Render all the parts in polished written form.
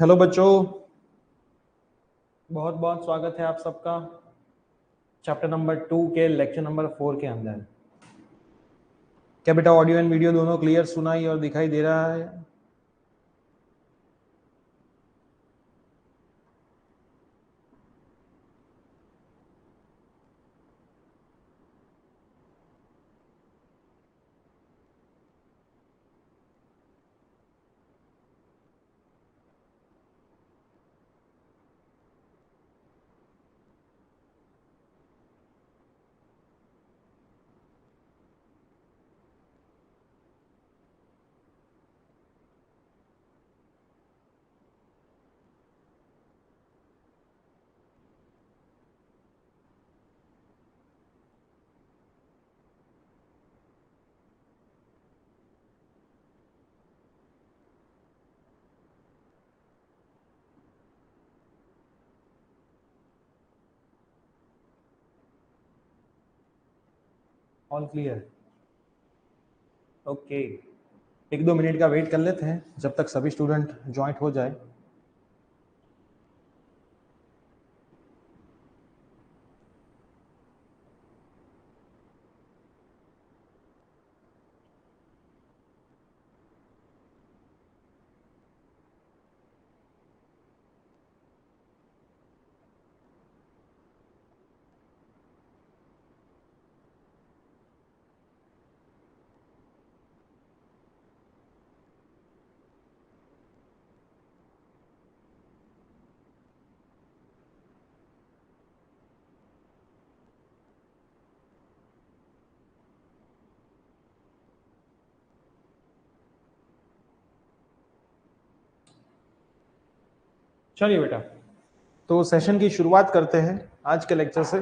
Hello बच्चों, बहुत बहुत स्वागत है आप सबका चैप्टर नंबर 2 के लेक्चर नंबर 4 के अंदर। क्या बेटा ऑडियो एंड वीडियो दोनों क्लियर सुनाई और दिखाई दे रहा है? All clear? ओके, एक दो मिनट का वेट कर लेते हैं जब तक सभी स्टूडेंट ज्वाइंट हो जाए। चलिए बेटा, तो सेशन की शुरुआत करते हैं आज के लेक्चर से।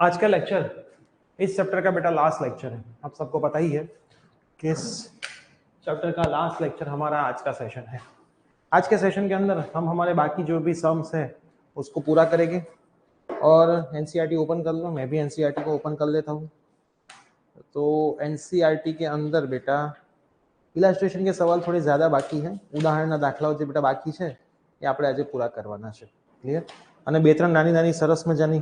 आज का लेक्चर इस चैप्टर का बेटा लास्ट लेक्चर है। आप सबको पता ही है कि इस चैप्टर का लास्ट लेक्चर हमारा आज का सेशन है। आज के सेशन के अंदर हम हमारे बाकी जो भी सम्स है उसको पूरा करेंगे। और एनसीईआरटी ओपन कर लो, मैं भी एनसीईआरटी को ओपन कर लेता हूँ। तो एनसीईआरटी के अंदर बेटा ઇલાસ્ટ્રેશન के सवाल थोड़े ज़्यादा बाकी है। ઉદાહરણના દાખલાઓ જે બેટા બાકી છે એ આપણે આજે પૂરા કરવાના છે। ક્લિયર? અને બે ત્રણ નાની નાની સરસ મજાની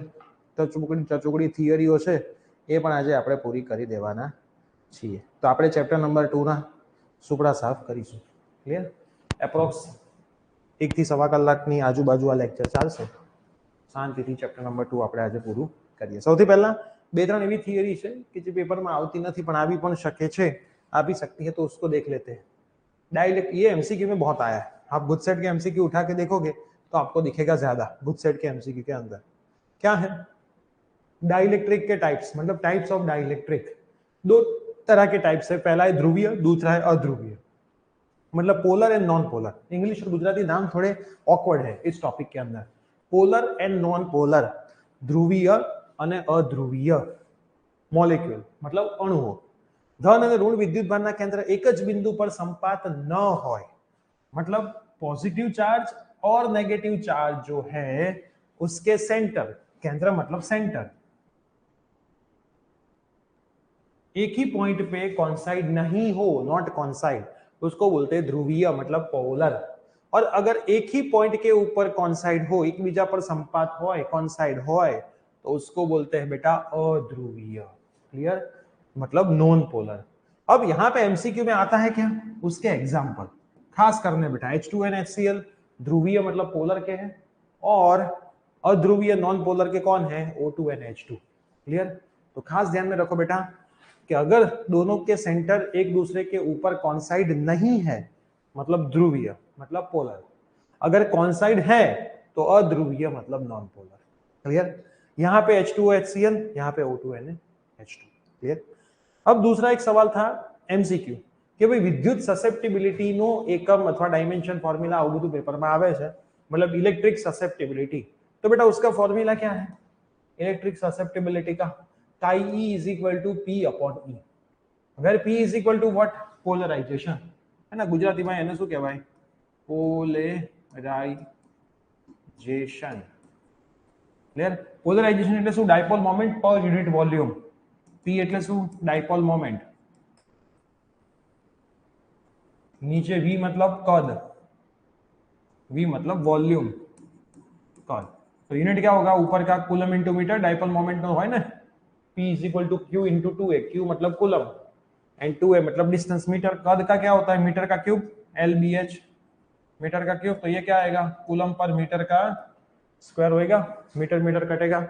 ચચોકડી થિયરીઓ છે એ પણ આજે આપણે પૂરી કરી દેવાના છીએ। તો આપણે ચેપ્ટર નંબર 2 ના સુપડા સાફ કરીશું। ક્લિયર? એપ્રોક્સ 1 થી સવા કલાકની આજુબાજુ આ લેક્ચર ચાલશે। શાંતિથી ચેપ્ટર નંબર 2 આપણે આજે પૂરું કરીએ। સૌથી પહેલા બે ત્રણ એવી થિયરી છે કે જે પેપરમાં આવતી નથી પણ આવી પણ શકે છે, आ भी सकती है, तो उसको देख लेते हैं। डाइलेक्ट ये एमसीक्यू में बहुत आया है। आप गुड सेट के एमसीक्यू उठा के देखोगे तो आपको दिखेगा ज्यादा गुड सेट के एमसीक्यू के अंदर। क्या है? डाइलेक्ट्रिक के टाइप्स, मतलब टाइप्स ऑफ डाइलेक्ट्रिक। दो तरह के टाइप्स है, पहला है ध्रुवीय, दूसरा है अध्रुवीय। मतलब polar and non polar. English और गुजराती नाम थोड़े ऑकवर्ड है इस टॉपिक के अंदर। पोलर एंड नॉन पोलर, ध्रुवीय અને અધ્રુવીય મોલેક્યુલ मतलब અણુઓ। धन और ऋण विद्युत भार केंद्र एक ज बिंदु पर संपात न हो, मतलब पॉजिटिव चार्ज और नेगेटिव चार्ज जो है उसके सेंटर, केंद्र मतलब सेंटर, एक ही पॉइंट पे कॉन्साइड नहीं हो, नॉट कॉन्साइड, उसको बोलते हैं ध्रुवीय मतलब पोलर। और अगर एक ही पॉइंट के ऊपर कॉन्साइड हो, एक बीजा पर संपात हो, कॉन्साइड हो, तो उसको बोलते हैं बेटा अध्रुवीय। क्लियर? मतलब नॉन पोलर। अब यहां पे एमसीक्यू में आता है क्या, उसके एग्जांपल खास करने बेटा। H2NHCl ध्रुवीय मतलब पोलर के हैं और अध्रुवीय नॉन पोलर के कौन है? O2NH2। क्लियर? तो खास ध्यान में रखो बेटा कि अगर दोनों के सेंटर एक दूसरे के ऊपर कॉन्साइड नहीं है मतलब ध्रुवीय मतलब पोलर, अगर कॉन्साइड है तो अध्रुवीय मतलब नॉन पोलर। क्लियर? यहां पे H2HCl, यहां पे O2NH2। क्लियर? अब दूसरा एक सवाल था एमसीक्यू કે ભાઈ વિદ્યુત સસેપ્ટિબિલિટી નો એકમ અથવા ડાયમેન્શન ફોર્મ્યુલા આવું બધું પેપરમાં આવે છે, मतलब इलेक्ट्रिक ससेप्टिबिलिटी। तो बेटा उसका फॉर्मूला क्या है इलेक्ट्रिक ससेप्टिबिलिटी का? काई E is equal to P upon E, where P is equal to what? Polarisation, है ना। गुजराती में એને શું કહેવાય? પોલરાઇઝેશન। क्लियर? પોલરાઇઝેશન એટલે શું? ડાયપોલ મોમેન્ટ પર યુનિટ વોલ્યુમ। P એટલે શું? Dipole moment. नीचे V मतलब कद, V मतलब वॉल्यूम कॉल। तो यूनिट क्या होगा, ऊपर का coulomb into metre, dipole moment तो है ना, P is equal to Q into 2A, Q मतलब कूलम एंड 2A मतलब डिस्टेंस। मीटर कद का क्या होता है, मीटर का क्यूब, LBH मीटर का क्यूब। तो ये क्या आएगा, कूलम पर मीटर का स्क्वायर होएगा, मीटर मीटर कटेगा।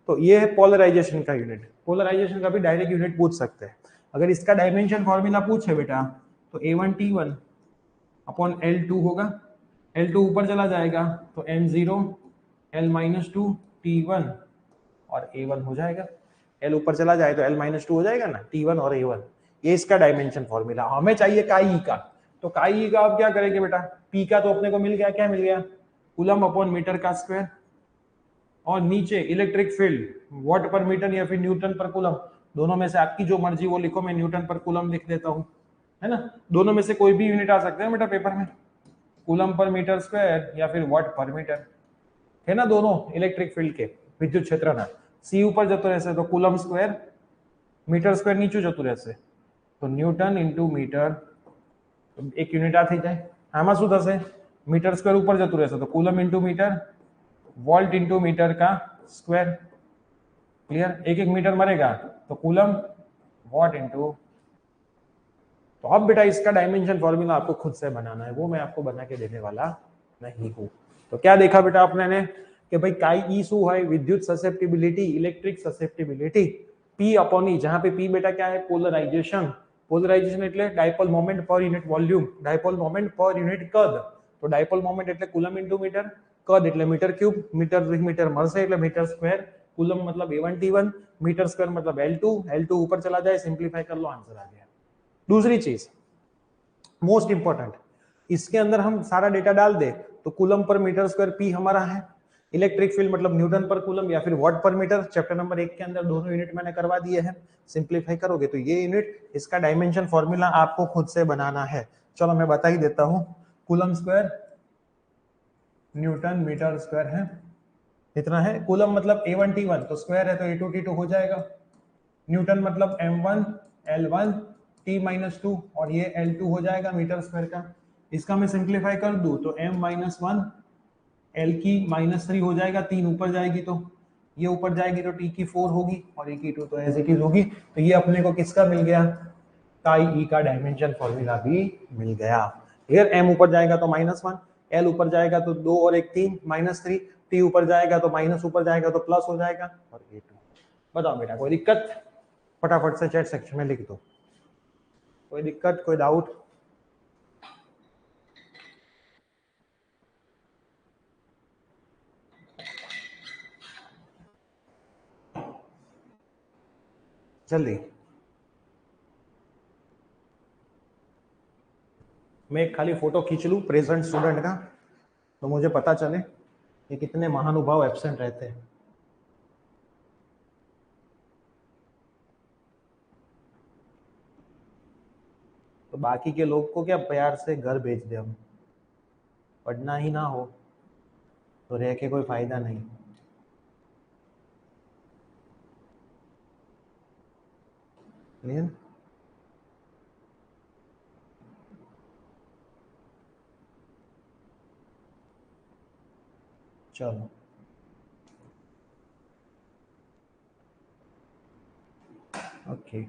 तो ये है पोलराइजेशन का यूनिट। पोलराइजेशन का भी डायरेक्ट यूनिट पूछ सकते हैं। अगर इसका डायमेंशन फॉर्मूला पूछे बेटा तो A1T1 अपॉन L2 होगा, L2 ऊपर चला जाएगा तो M0 L-2 T1 और A1 हो जाएगा। L ऊपर चला जाए तो L-2 हो जाएगा ना, T1 और A1। ये इसका डायमेंशन फॉर्मूला। हमें चाहिए काई का, तो काई का आप क्या करेंगे बेटा, P का तो अपने को मिल गया, क्या मिल गया, कूलम अपॉन मीटर का स्क्वायर, और नीचे इलेक्ट्रिक फील्ड वॉट पर मीटर या फिर न्यूटन पर कूलम, दोनों में से आपकी जो मर्जी वो लिखो, मैं न्यूटन पर कूलम लिख देता हूं, है ना। दोनों में से कोई भी यूनिट आ सकते हैं बेटा पेपर में, कूलम पर मीटर स्क्वायर या फिर वॉट पर मीटर, है ना। दोनों इलेक्ट्रिक फील्ड के विद्युत क्षेत्र ना, सी ऊपर जतो रहશે तो कूलम स्क्वायर, मीटर स्क्वायर नीचे जતું રહેશે તો ન્યૂટન ઇન્ટુ મીટર, એક યુનિટ આ થઈ જાય। આમાં શું થશે, મીટર સ્ક્વેર ઉપર જતું રહેશે તો coulomb into metre, volt into metre का स्क्वायर, क्लियर। एक एक मीटर मरेगा तो कूलम वॉट इंटू। तो अब बेटा इसका डायमेंशन फॉर्मूला आपको खुद से बनाना है, वो मैं आपको बना के देने वाला नहीं हूं। तो क्या देखा बेटा आपने ने कि भाई काई ई शू है, विद्युत susceptibility, electric susceptibility, P upon E, जहां पे P बेटा क्या है, पोलराइजेशन। पोलराइजेशन એટલે dipole moment per unit volume, dipole moment per unit कद। तो डायपोल मोमेंट એટલે કુલમ ઇન્ટુ મીટર, કદ એટલે મીટર ક્યુબ, મીટર મીટર મળશે એટલે મીટર સ્ક્વેર, કુલમ मतलब A1T1, मीटर स्क्वायर मतलब L2, L2 ऊपर चला जाए, सिंपलीफाई कर लो, आंसर आ गया। दूसरी चीज मोस्ट इंपॉर्टेंट, इसके अंदर हम सारा डेटा डाल दे तो coulomb per metre square P हमारा है, इलेक्ट्रिक फील्ड मतलब न्यूटन पर कूलम या फिर वॉट पर मीटर, चैप्टर नंबर 1 के अंदर दोनों यूनिट मैंने करवा दिए हैं। सिंपलीफाई करोगे तो ये यूनिट, इसका डायमेंशन फॉर्मूला आपको खुद से बनाना है। चलो मैं बता ही देता हूं, coulomb square newton metre square है, इतना है। कूलम मतलब A1T1 तो स्क्वायर है तो A2T2 हो जाएगा, न्यूटन मतलब M1 L1 T-2 और ये L2 हो जाएगा मीटर स्क्वायर का। इसका मैं सिंप्लीफाई कर दूं तो M-1 L की -3 हो जाएगा, 3 ऊपर जाएगी तो ये ऊपर जाएगी तो T की 4 होगी और E की 2 तो एज इट इज होगी। तो ये अपने को किसका मिल गया, काई ई का डायमेंशन फॉर्मूला भी मिल गया। फिर M ऊपर जाएगा तो -1, L ऊपर जाएगा तो 2 और 1 3, -3, T ऊपर जाएगा तो माइनस ऊपर जाएगा तो प्लस हो जाएगा और A2। बताओ बेटा कोई दिक्कत, फटाफट से चैट सेक्शन में लिख दो, कोई दिक्कत, कोई डाउट। जल्दी, मैं एक खाली फोटो खींच लूं प्रेजेंट स्टूडेंट का तो मुझे पता चले कि कितने महानुभाव एब्सेंट रहते हैं। तो बाकी के लोग को क्या प्यार से घर भेज दे, हम पढ़ना ही ना हो तो रह के कोई फायदा नहीं। क्लियर, चलो ओके।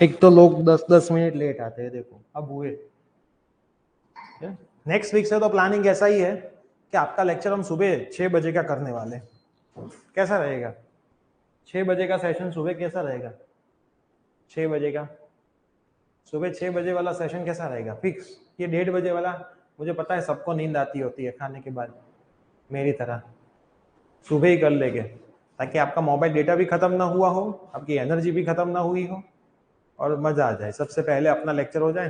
एक तो लोग 10-10 मिनट लेट आते हैं, देखो अब हुए। नेक्स्ट वीक से तो प्लानिंग ऐसा ही है कि आपका लेक्चर हम सुबह 6 बजे का करने वाले। कैसा रहेगा, 6 बजे का सेशन सुबह कैसा रहेगा, 6 बजे का, सुबह 6 बजे वाला सेशन कैसा रहेगा फिक्स। ये 1:30 बजे वाला मुझे पता है सबको नींद आती होती है खाने के बाद, मेरी तरह सुबह ही कर लेंगे ताकि आपका मोबाइल डेटा भी खत्म ना हुआ हो, आपकी एनर्जी भी खत्म ना हुई हो और मजा आ जाए, सबसे पहले अपना लेक्चर हो जाए।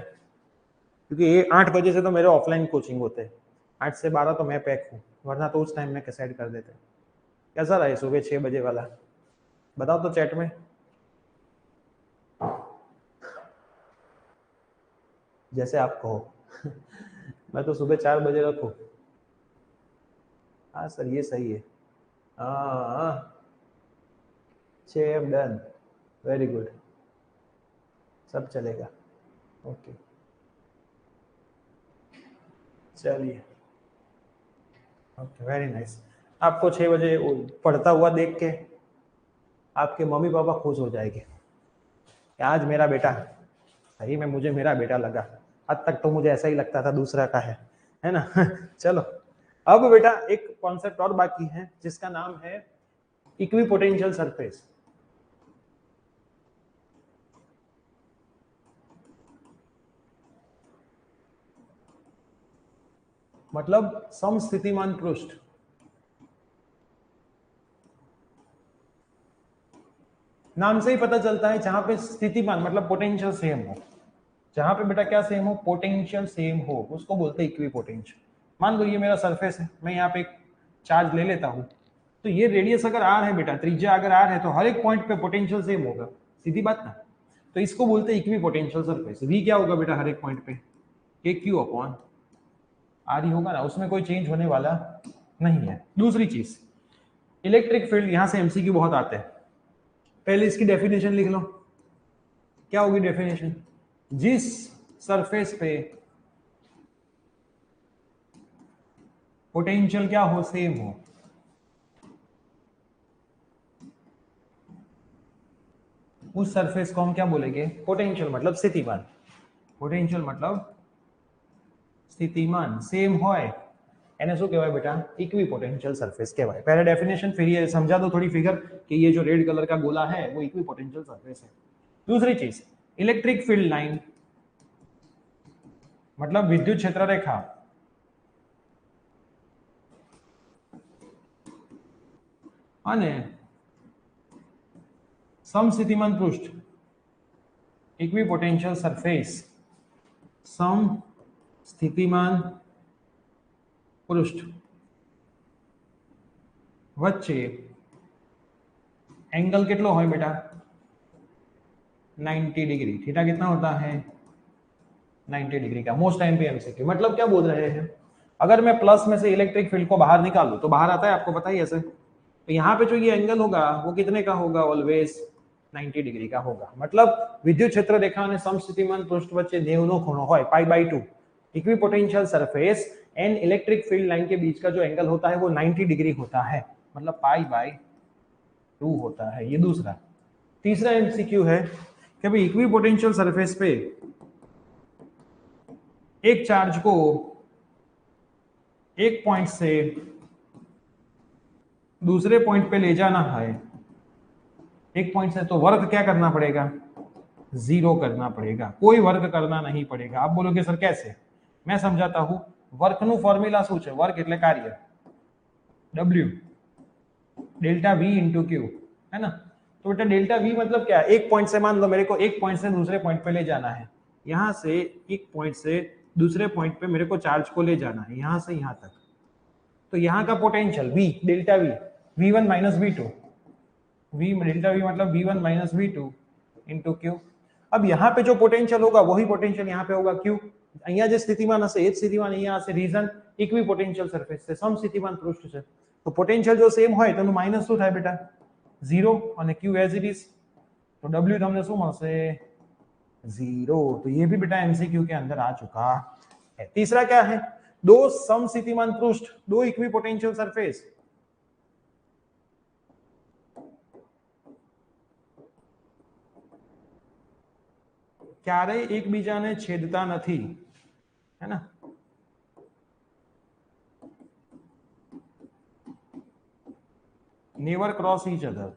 क्योंकि ये 8 बजे से तो मेरे ऑफलाइन कोचिंग होते हैं, 8 से 12 तो मैं पैक हूँ, वरना तो उस टाइम में कैसेट कर देते। कैसा रहे सुबह 6 बजे वाला, बताओ तो चैट में, जैसे आप कहो। मैं तो सुबह 4 बजे रखूँ। हाँ सर ये सही है, हाँ 6 डन, वेरी गुड, सब चलेगा, ओके चलिए, ओके, वेरी नाइस। आपको 6 बजे पढ़ता हुआ देख के आपके मम्मी पापा खुश हो जाएंगे कि आज मेरा बेटा, सही में मुझे मेरा बेटा लगा। आज तक तो मुझे ऐसा ही लगता था दूसरा का है ना। चलो, अब बेटा एक कॉन्सेप्ट और बाकी है जिसका नाम है इक्विपोटेंशियल सरफेस। मतलब समस्थितिमान पृष्ठ। नाम से ही पता चलता है जहां पे स्थितिमान मतलब पोटेंशियल सेम हो, जहां पे बेटा क्या सेम हो, पोटेंशियल सेम हो, उसको बोलते हैं इक्विपोटेंशियल। मान लो ये मेरा सरफेस है, मैं यहाँ पे एक चार्ज ले लेता हूँ, तो ये रेडियस अगर आर है बेटा, त्रिज्या अगर आर है, तो हर एक पॉइंट पे पोटेंशियल सेम होगा, सीधी बात ना। तो इसको बोलते हैं इक्विपोटेंशियल सरफेस। वी क्या होगा बेटा हर एक पॉइंट पे, के क्यू अपॉन आर ही होगा ना, उसमें कोई चेंज होने वाला नहीं है। दूसरी चीज, इलेक्ट्रिक फील्ड, यहां से एमसीक्यू बहुत आते हैं। पहले इसकी डेफिनेशन लिख लो, क्या होगी डेफिनेशन, जिस सरफेस पे पोटेंशियल क्या हो, सेम हो, उस सरफेस को हम क्या बोलेंगे, पोटेंशियल मतलब स्थितिमान। पोटेंशियल मतलब स्थितिमान सेम होय એને શું કહેવાય બેટા, इक्विपोटेंशियल सरफेस કહેવાય। पहले डेफिनेशन, फिर ये समझा दो थोड़ी फिगर कि ये जो रेड कलर का गोला है वो इक्विपोटेंशियल सरफेस है। दूसरी चीज, इलेक्ट्रिक फील्ड लाइन मतलब विद्युत क्षेत्र रेखा અને समस्थितिमान पृष्ठ इक्विपोटेंशियल सरफेस, समस्थितिमान पृष्ठ वच्चे एंगल कितना हो बेटा, 90 डिग्री। थीटा कितना होता है, 90 डिग्री का। मोस्ट टाइम पे एमसीक्यू। मतलब क्या बोल रहे हैं, अगर मैं प्लस में से इलेक्ट्रिक फील्ड को बाहर निकालूं तो बाहर आता है, आपको पता ही ऐसे। तो यहाँ पे जो ये एंगल होगा वो कितने का होगा, ऑलवेज 90 डिग्री का होगा। मतलब विद्युत क्षेत्र रेखा અને સમસ્થિતિમાન પૃષ્ઠ વચ્ચે 90 નો ખૂણો હોય, π/2। Equipotential surface and electric field line के बीच का जो एंगल होता है वो 90 डिग्री होता है, मतलब π/2 होता है। ये दूसरा। तीसरा एमसीक्यू है कि भाई इक्विपोटेंशियल सरफेस पे एक चार्ज को एक पॉइंट से दूसरे पॉइंट पे ले जाना है, एक पॉइंट से, तो वर्क क्या करना पड़ेगा, 0 करना पड़ेगा, कोई वर्क करना नहीं पड़ेगा। आप बोलोगे सर कैसे, मैं समझाता हूं। वर्क નું ફોર્મ્યુલા શું છે, વર્ક એટલે કાર્ય, W delta V into Q, है ना। तो बेटा डेल्टा V मतलब क्या है, एक पॉइंट से, मान लो मेरे को एक पॉइंट से दूसरे पॉइंट पे ले जाना है, यहां से एक पॉइंट से दूसरे पॉइंट पे मेरे को चार्ज को ले जाना है, यहां से यहां तक। तो यहाँ का potential V delta V, V1 minus V2, V delta V मतलब V1 minus V2 into Q। अब यहाँ पे जो पोटेंशियल होगा वही पोटेंशियल यहाँ पे होगा Q। અહીંયા જે સ્થિતિમાન હશે એ જ સ્થિતિમાન અહીંયા હશે, રીઝન ઇક્વિપોટેન્શિયલ સરફેસ છે, સમસ્થિતિમાન પૃષ્ઠ છે। તો પોટેન્શિયલ જો સેમ હોય તો એનું માઇનસ શું થાય બેટા, 0, અને Q એઝ ઇટ ઇઝ, तो W તમને શું મળશે, 0। तो ये भी बेटा एमसीक्यू के अंदर आ चुका है। तीसरा क्या है, दो समस्थितिमान पृष्ठ, दो इक्विपोटेंशियल सरफेस ક્યારેય એકબીજાને છેદતા નથી, है ना। Never cross each other.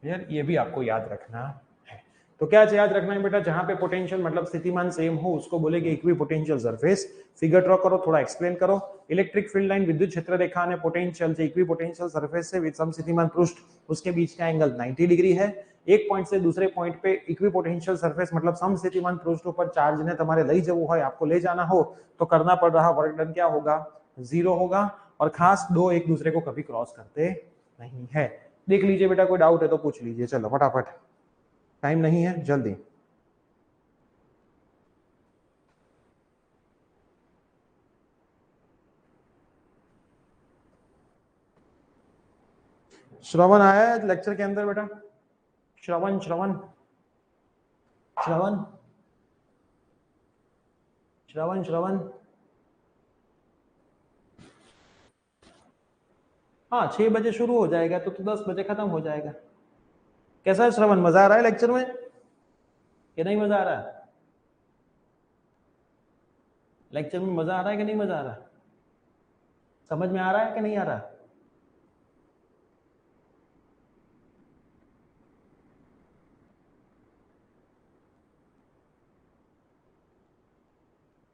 यार ये भी आपको याद रखना है। तो क्या याद रखना है बेटा, जहां पे पोटेंशियल मतलब स्थितिमान सेम हो उसको बोलेंगे इक्विपोटेंशियल सरफेस। फिगर ड्रॉ करो, थोड़ा एक्सप्लेन करो। इलेक्ट्रिक फील्ड लाइन विद्युत क्षेत्र रेखा અને पोटेंशियल से इक्विपोटेंशियल सरफेस से समस्थितिमान पृष्ठ, उसके बीच का एंगल 90 डिग्री है। एक पॉइंट से दूसरे पॉइंट पे इक्विपोटेंशियल सरफेस मतलब समस्थितिमान पृष्ठ पर चार्ज ने તમારે લઈ જવું હોય, आपको ले जाना हो, तो करना पड़ रहा वर्क डन क्या होगा, 0 होगा। और खास दो एक दूसरे को कभी क्रॉस करते नहीं है। देख लीजिए बेटा, कोई डाउट है तो पूछ लीजिए, चलो फटाफट, टाइम नहीं है, जल्दी। श्रवण आया है लेक्चर के अंदर बेटा, श्रवण श्रवण श्रवण श्रवण श्रवण हाँ 6 बजे शुरू हो जाएगा तो 10 बजे खत्म हो जाएगा। कैसा है श्रवण, मजा आ रहा है लेक्चर में कि नहीं मजा आ रहा है? लेक्चर में मजा आ रहा है कि नहीं मजा आ रहा है? समझ में आ रहा है कि नहीं आ रहा?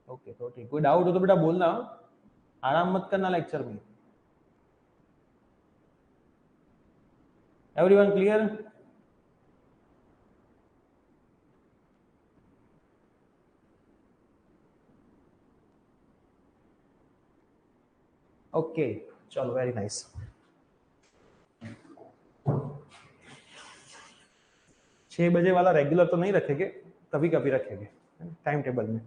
ओके तो ठीक, कोई डाउट हो तो बेटा बोलना, आराम मत करना लेक्चर में। Everyone clear? ओके चलो वेरी नाइस। छह बजे वाला रेगुलर तो नहीं रखेंगे, कभी कभी रखेंगे टाइम टेबल में।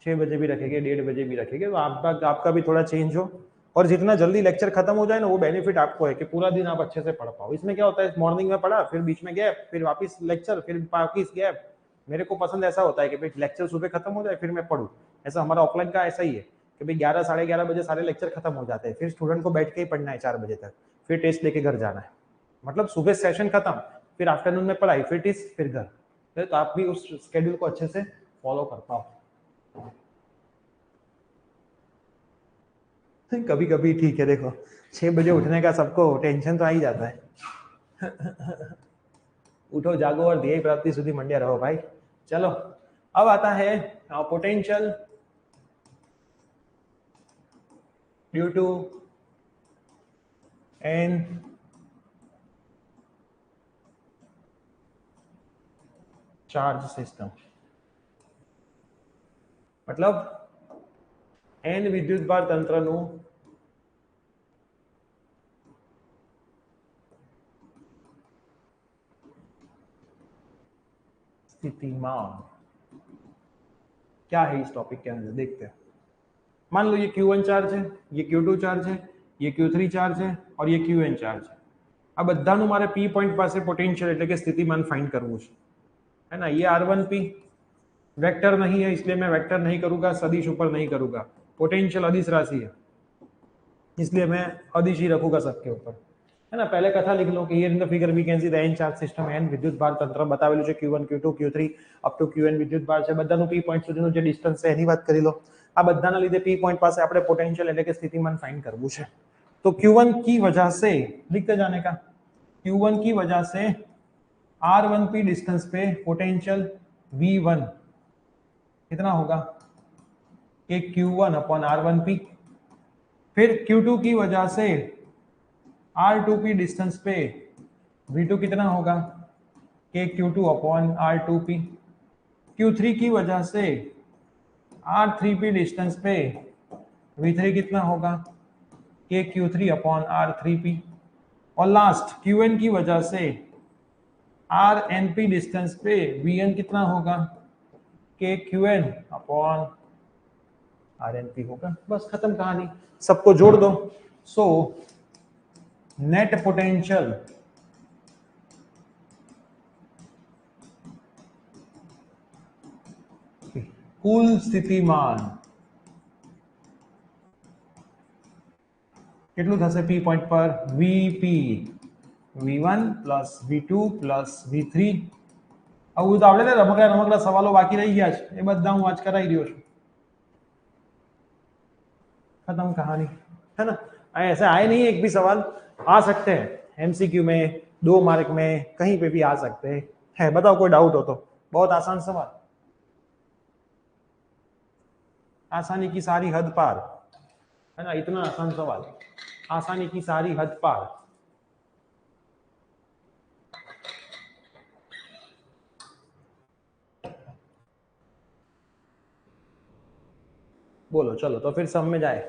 6 बजे भी रखेंगे, 1:30 बजे भी रखेंगे, तो आपका भी थोड़ा चेंज हो। और जितना जल्दी लेक्चर खत्म हो जाए ना वो बेनिफिट आपको है कि पूरा दिन आप अच्छे से पढ़ पाओ। इसमें क्या होता है, मॉर्निंग में पढ़ा, फिर बीच में गैप, फिर वापस लेक्चर, फिर वापस गैप। मेरे को पसंद ऐसा होता है कि भाई लेक्चर सुबह खत्म हो जाए फिर मैं पढ़ूँ। ऐसा हमारा ऑफलाइन का ऐसा ही है कि भाई 11 साढ़े 11 बजे सारे लेक्चर खत्म हो जाते हैं, फिर स्टूडेंट को बैठ के ही पढ़ना है 4 बजे तक, फिर टेस्ट लेके घर जाना है। मतलब सुबह सेशन खत्म, फिर आफ्टरनून में पढ़ाई, फिर टेस्ट, फिर घर। तो आप भी उस स्केड्यूल को अच्छे से फॉलो कर पाओ। कभी कभी ठीक है, देखो 6 बजे उठने का सबको टेंशन तो आ ही जाता है। उठो जागो और ध्येय प्राप्ति सुधी मंड्या रहो भाई। चलो अब आता है potential due to n charge system. मतलब एन विद्युत भार तंत्रનું स्थितिमान क्या है इस टॉपिक के अंदर देखते हैं। मान लो ये Q1 चार्ज है, ये Q2 चार्ज है, ये Q3 चार्ज है और ये Qn चार्ज है। આ બધાનું મારે P પોઈન્ટ પાસે પોટેન્શિયલ એટલે કે સ્થિતિમાન ફાઇન્ડ કરવું है ना। ये R1P वेक्टर नहीं है इसलिए मैं वेक्टर नहीं करूंगा, सदिश ऊपर नहीं करूंगा। पोटेंशियल अदिश राशि है इसलिए मैं अदिश ही रखूंगा सबके ऊपर, है ना। पहले कथा लिख लो कि here in the figure we can see the n charge system n विद्युत भार तंत्र बतावेલું છે Q1 Q2 Q3 up to Qn વિદ્યુત ભાર છે। બધાનું P પોઈન્ટ સુધીનું જે ડિસ્ટન્સ છે એની વાત કરી લો। આ બધાના લીધે P પોઈન્ટ પાસે આપણે પોટેન્શિયલ એટલે કે સ્થિતિમાન ફાઇન્ડ કરવું છે। तो Q1 की वजह से लिखते जाने का, Q1 की वजह से R1P डिस्टेंस पे पोटेंशियल V1 कितना होगा कि Q1 अपॉन R1P। फिर Q2 की वजह से R2P डिस्टेंस पे V2 कितना होगा कि Q2 अपॉन R2P। Q3 की वजह से R3P डिस्टेंस पे V3 कितना होगा कि Q3 अपॉन R3P। और लास्ट Qn की वजह से RNP डिस्टेंस पे Vn कितना होगा कि Qn अपॉन RNP होगा। बस खत्म कहानी, सबको जोड़ दो। सो नेट पोटेंशियल कुल स्थितिमान કેટલું થશે P પોઈન્ટ પર Vp V1 plus V2 plus V3। આવું તો આપણે રમકડા રમકડા સવાલો બાકી રહી ગયા છે એ બધા હું आज કરાવી રહ્યો છું। खत्म कहानी, है ना। ऐसे आए नहीं एक भी सवाल, आ सकते हैं एमसीक्यू में, 2 मार्क में, कहीं पे भी आ सकते हैं। है बताओ कोई डाउट हो तो। बहुत आसान सवाल, आसानी की सारी हद पार, है ना। इतना आसान सवाल, आसानी की सारी हद पार। बोलो चलो तो फिर सब में जाए।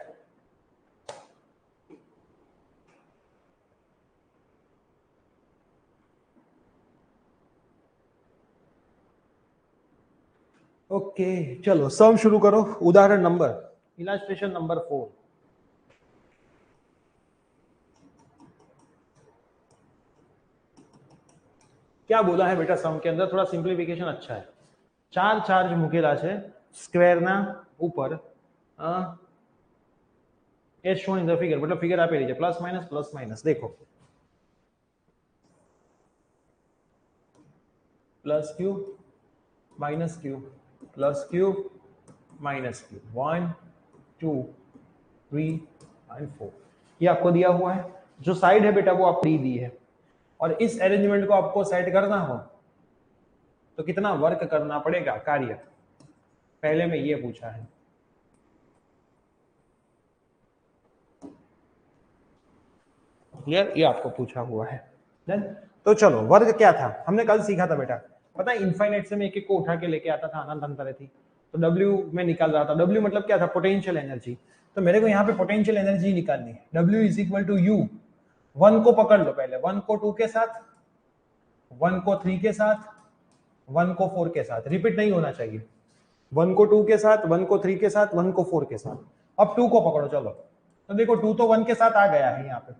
ओके चलो सम शुरू करो। उदाहरण नंबर इलास्ट्रेशन नंबर 4। क्या बोला है बेटा सम के अंदर, थोड़ा सिंप्लीफिकेशन अच्छा है। 4 ચાર્જ મૂકેલા છે સ્ક્વેરના ઉપર as shown in the figure, मतलब फिगर आप लीजिए प्लस माइनस देखो plus q minus q plus q minus q 1 2 3 and 4 ये आपको दिया हुआ है। जो साइड है बेटा वो आपको दी है और इस अरेंजमेंट को आपको सेट करना हो तो कितना वर्क करना पड़ेगा कार्य, पहले में ये पूछा है। क्लियर, ये आपको पूछा हुआ है। देन तो चलो वर्ग क्या था हमने कल सीखा था बेटा, पता है इनफाइनाइट से मैं एक एक को उठा के लेके आता था अनंत अंतर थी, तो W में निकाल रहा था। W मतलब क्या था, पोटेंशियल एनर्जी। तो मेरे को यहाँ पे पोटेंशियल एनर्जी निकालनी है। W is equal to U। 1 को पकड़ लो पहले, 1 को 2 के साथ, 1 को 3 के साथ, 1 को 4 के साथ, रिपीट नहीं होना चाहिए। 1 को 2 के साथ, 1 को 3 के साथ, 1 को 4 के साथ। अब 2 को पकड़ो चलो, तो देखो 2 तो 1 के साथ आ गया है यहाँ पे,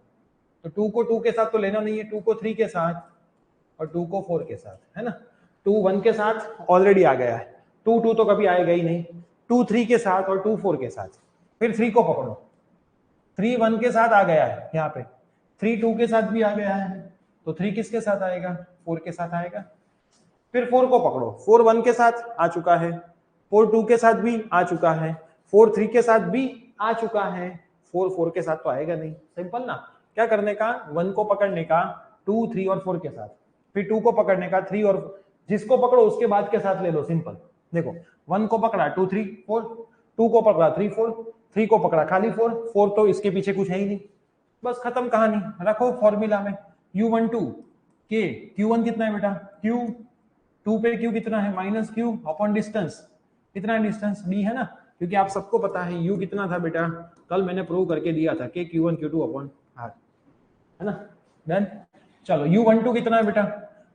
तो 2 को 2 के साथ तो लेना नहीं है, 2 को 3 के साथ और 2 को 4 के साथ, है ना। 2 1 के साथ ऑलरेडी आ गया है, 2 2 तो कभी आएगा ही नहीं, 2 3 के साथ और 2 4 के साथ। फिर 3 को पकड़ो, 3 1 के साथ आ गया है यहाँ पे, 3 2 के साथ भी आ गया है, तो 3 किसके साथ आएगा, 4 के साथ आएगा। फिर 4 को पकड़ो, 4 1 के साथ आ चुका है, 4 2 के साथ भी आ चुका है, 4 3 के साथ भी आ चुका है, 4 4 के साथ तो आएगा नहीं। सिंपल ना, क्या करने का, 1 को पकड़ने का 2 3 और 4 के साथ, फिर 2 को पकड़ने का 3 और जिसको पकड़ो उसके बाद के साथ ले लो। सिंपल देखो, 1 को पकड़ा 2 3 4, 2 को पकड़ा 3 4, 3 को पकड़ा खाली 4, 4 तो इसके पीछे कुछ है ही नहीं, बस खत्म कहानी। रखो फॉर्मूला में U12 के Q1 कितना है बेटा, Q2 पे Q कितना है, माइनस Q अपॉन डिस्टेंस, कितना है डिस्टेंस D है ना, क्योंकि आप सबको पता है U कितना था बेटा, कल मैंने प्रूव करके दिया था कि Q1 Q2 अपॉन R, है ना। डन, चलो U12 कितना है बेटा,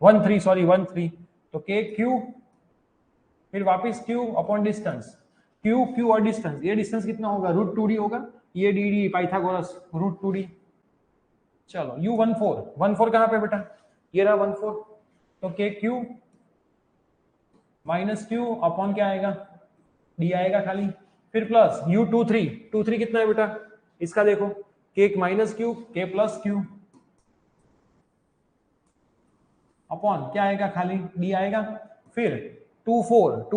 13 तो K Q, फिर वापस Q अपॉन डिस्टेंस, Q और डिस्टेंस, ये डिस्टेंस कितना होगा, √2D होगा, ये dd पाइथागोरस √2D। चलो U14 कहां पे बेटा, ये रहा 14, तो K Q minus Q upon क्या आएगा, D आएगा खाली, फिर प्लस U23 कितना है बेटा, इसका देखो, K minus Q, K plus Q upon क्या आएगा, खाली D आएगा, फिर 2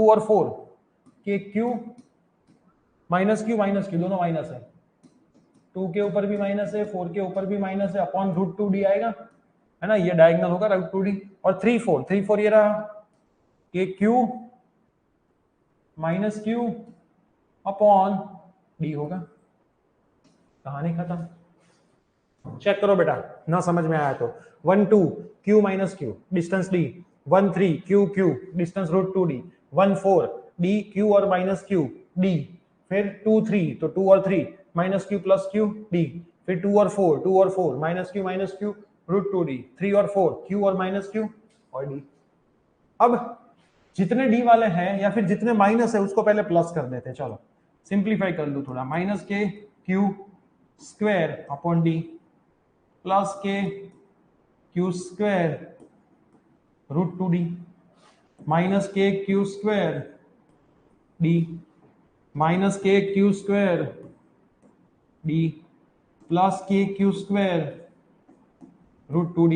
और 4 K Q माइनस Q दोनों माइनस है, 2 के ऊपर भी माइनस है, 4 के ऊपर भी माइनस है, अपॉन √2D आएगा, है ना, ये डायगोनल होगा √2D। और 3 4 ये रहा, K Q minus Q upon D होगा, कहानी खत्म। चेक करो बेटा, ना समझ में आया तो 1 2 Q minus Q distance D, 1 3 Q distance √2D, 1 4 D Q और माइनस Q D, फिर 2 3 तो 2 और 3 minus Q plus Q D, फिर 2 और 4 माइनस Q √2D, 3 और 4 Q और माइनस Q और D। अब जितने D वाले हैं या फिर जितने माइनस है उसको पहले प्लस कर देते हैं, चलो सिंप्लीफाई कर लूं थोड़ा, minus K Q square upon D plus K Q square √2D minus K Q square D minus K Q square D plus K Q square √2D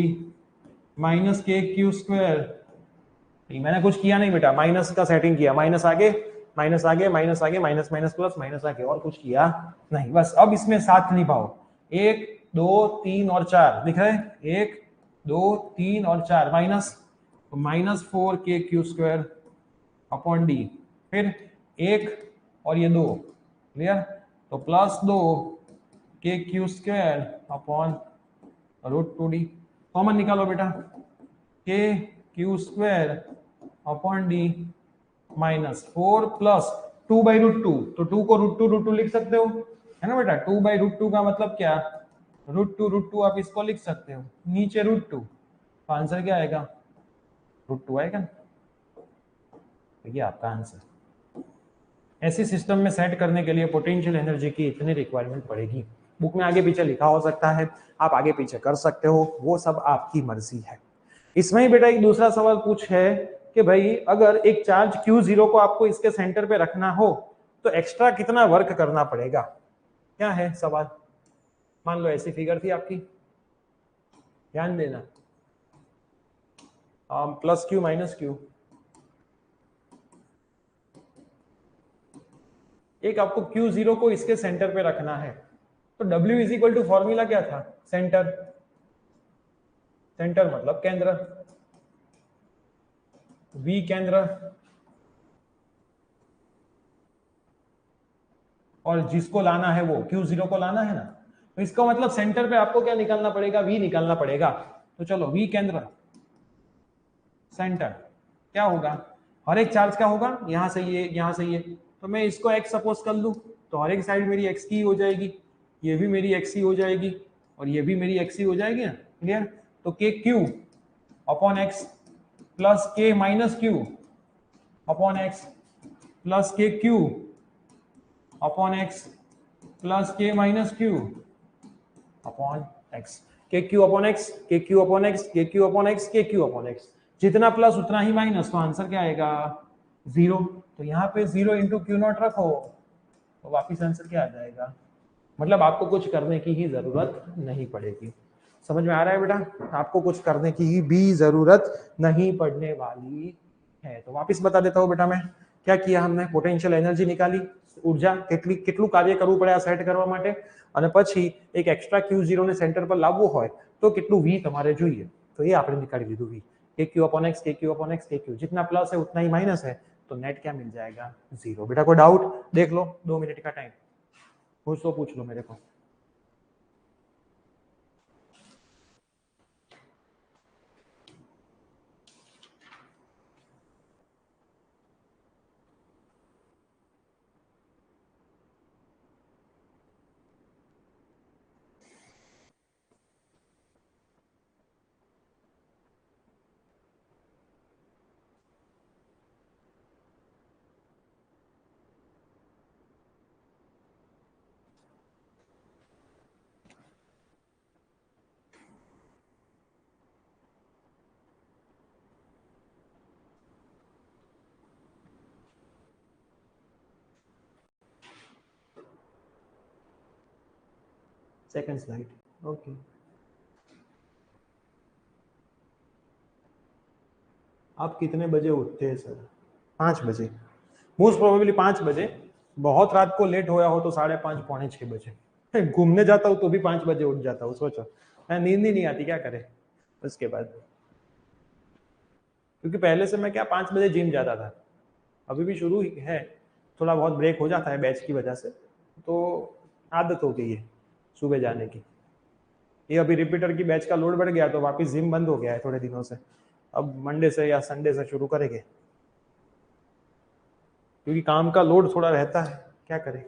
minus K Q square D। मैंने कुछ किया नहीं बेटा, minus का setting किया, minus आगे minus minus plus minus आगे, और कुछ किया नहीं, बस। अब इसमें साथ निभाओ, 1 2 3 और 4 लिख रहे हैं, 1 2 3 और 4 minus 4 K Q square upon D, फिर 1 और ये 2, क्लियर, तो plus 2 K Q square upon √2D। Common निकालो बेटा, K Q square upon D minus 4 plus 2/√2, तो 2 को √2 लिख सकते हो, है ना बेटा। 2/√2 का मतलब क्या, √2 आप इसको लिख सकते हो, नीचे √2, तो आंसर क्या आएगा, √2 आएगा, ये आपका आंसर। ऐसे सिस्टम में सेट करने के लिए पोटेंशियल एनर्जी की इतनी रिक्वायरमेंट पड़ेगी। बुक में आगे पीछे लिखा हो सकता है, आप आगे पीछे कर सकते हो, वो सब आपकी मर्जी है। इसमें ही बेटा एक दूसरा सवाल पूछ है कि भाई अगर एक चार्ज Q0 को आपको इसके सेंटर पे रखना हो तो एक्स्ट्रा कितना वर्क करना पड़ेगा। क्या है सवाल? मान लो ऐसी फिगर थी आपकी, ध्यान देना, प्लस क्यू माइनस क्यू, एक आपको Q0 को इसके सेंटर पे रखना है तो W is equal to formula क्या था? सेंटर, सेंटर मतलब केंद्र, V केंद्र, और जिसको लाना है वो Q0 को लाना है ना, तो इसका मतलब सेंटर पे आपको क्या निकालना पड़ेगा? V निकालना पड़ेगा। तो चलो V केंद्र, सेंटर क्या होगा? हर एक चार्ज का होगा, यहां से ये, यहां से ये, तो मैं इसको x सपोज कर लूं तो हर एक साइड मेरी x की हो जाएगी, ये भी मेरी x ही हो जाएगी और ये भी मेरी x ही हो जाएगी ना। क्लियर? तो के क्यू अपॉन एक्स प्लस के minus Q upon x plus के क्यू अपॉन एक्स प्लस के माइनस क्यू अपॉन एक्स, के क्यू अपॉन एक्स, के क्यू अपॉन एक्स, के क्यू अपॉन एक्स, के क्यू अपॉन एक्स, जितना प्लस उतना ही माइनस, तो आंसर क्या आएगा? 0। तो यहाँ पे 0 इंटू क्यू नॉट रखो तो वापिस आंसर क्या आ जाएगा? मतलब आपको कुछ करने की ही जरूरत नहीं पड़ेगी। समझ में आ रहा है बेटा? आपको कुछ करने की भी जरूरत नहीं पड़ने वाली है। तो वापिस बता देता हूँ बेटा, मैं क्या किया, हमने पोटेंशियल एनर्जी निकाली, ऊर्जा કેટલું કાર્ય કરવું પડે આ સેટ કરવા માટે, અને પછી એક એક્સ્ટ્રા Q0 ને સેન્ટર પર લાવવું હોય તો કેટલું V તમારે જોઈએ, તો એ આપણે निकाली દીધું V, KQ upon x, KQ upon x, KQ, जितना प्लस है उतना ही माइनस है, तो नेट क्या मिल जाएगा? 0। बेटा कोई डाउट? देख लो, 2 मिनट का टाइम, पूछ लो मेरे को। Second slide, okay. आप कितने बजे उठते हैं सर? 5 बजे, मोस्ट प्रोबेबली 5 बजे, बहुत रात को लेट होया हो तो 5:30 पौने 6 बजे, घूमने जाता हूँ तो भी 5 बजे उठ जाता हूँ। सोचो, नींद ही नहीं आती, क्या करे उसके बाद, क्योंकि पहले से मैं क्या 5 बजे जिम जाता था, अभी भी शुरू है, थोड़ा बहुत ब्रेक हो जाता है बैच की वजह से, तो आदत हो गई है सुबह जाने की। ये अभी रिपीटर की बैच का लोड बढ़ गया तो वापस जिम बंद हो गया है थोड़े दिनों से, अब मंडे से या संडे से शुरू करेंगे, क्योंकि काम का लोड थोड़ा रहता है, क्या करें।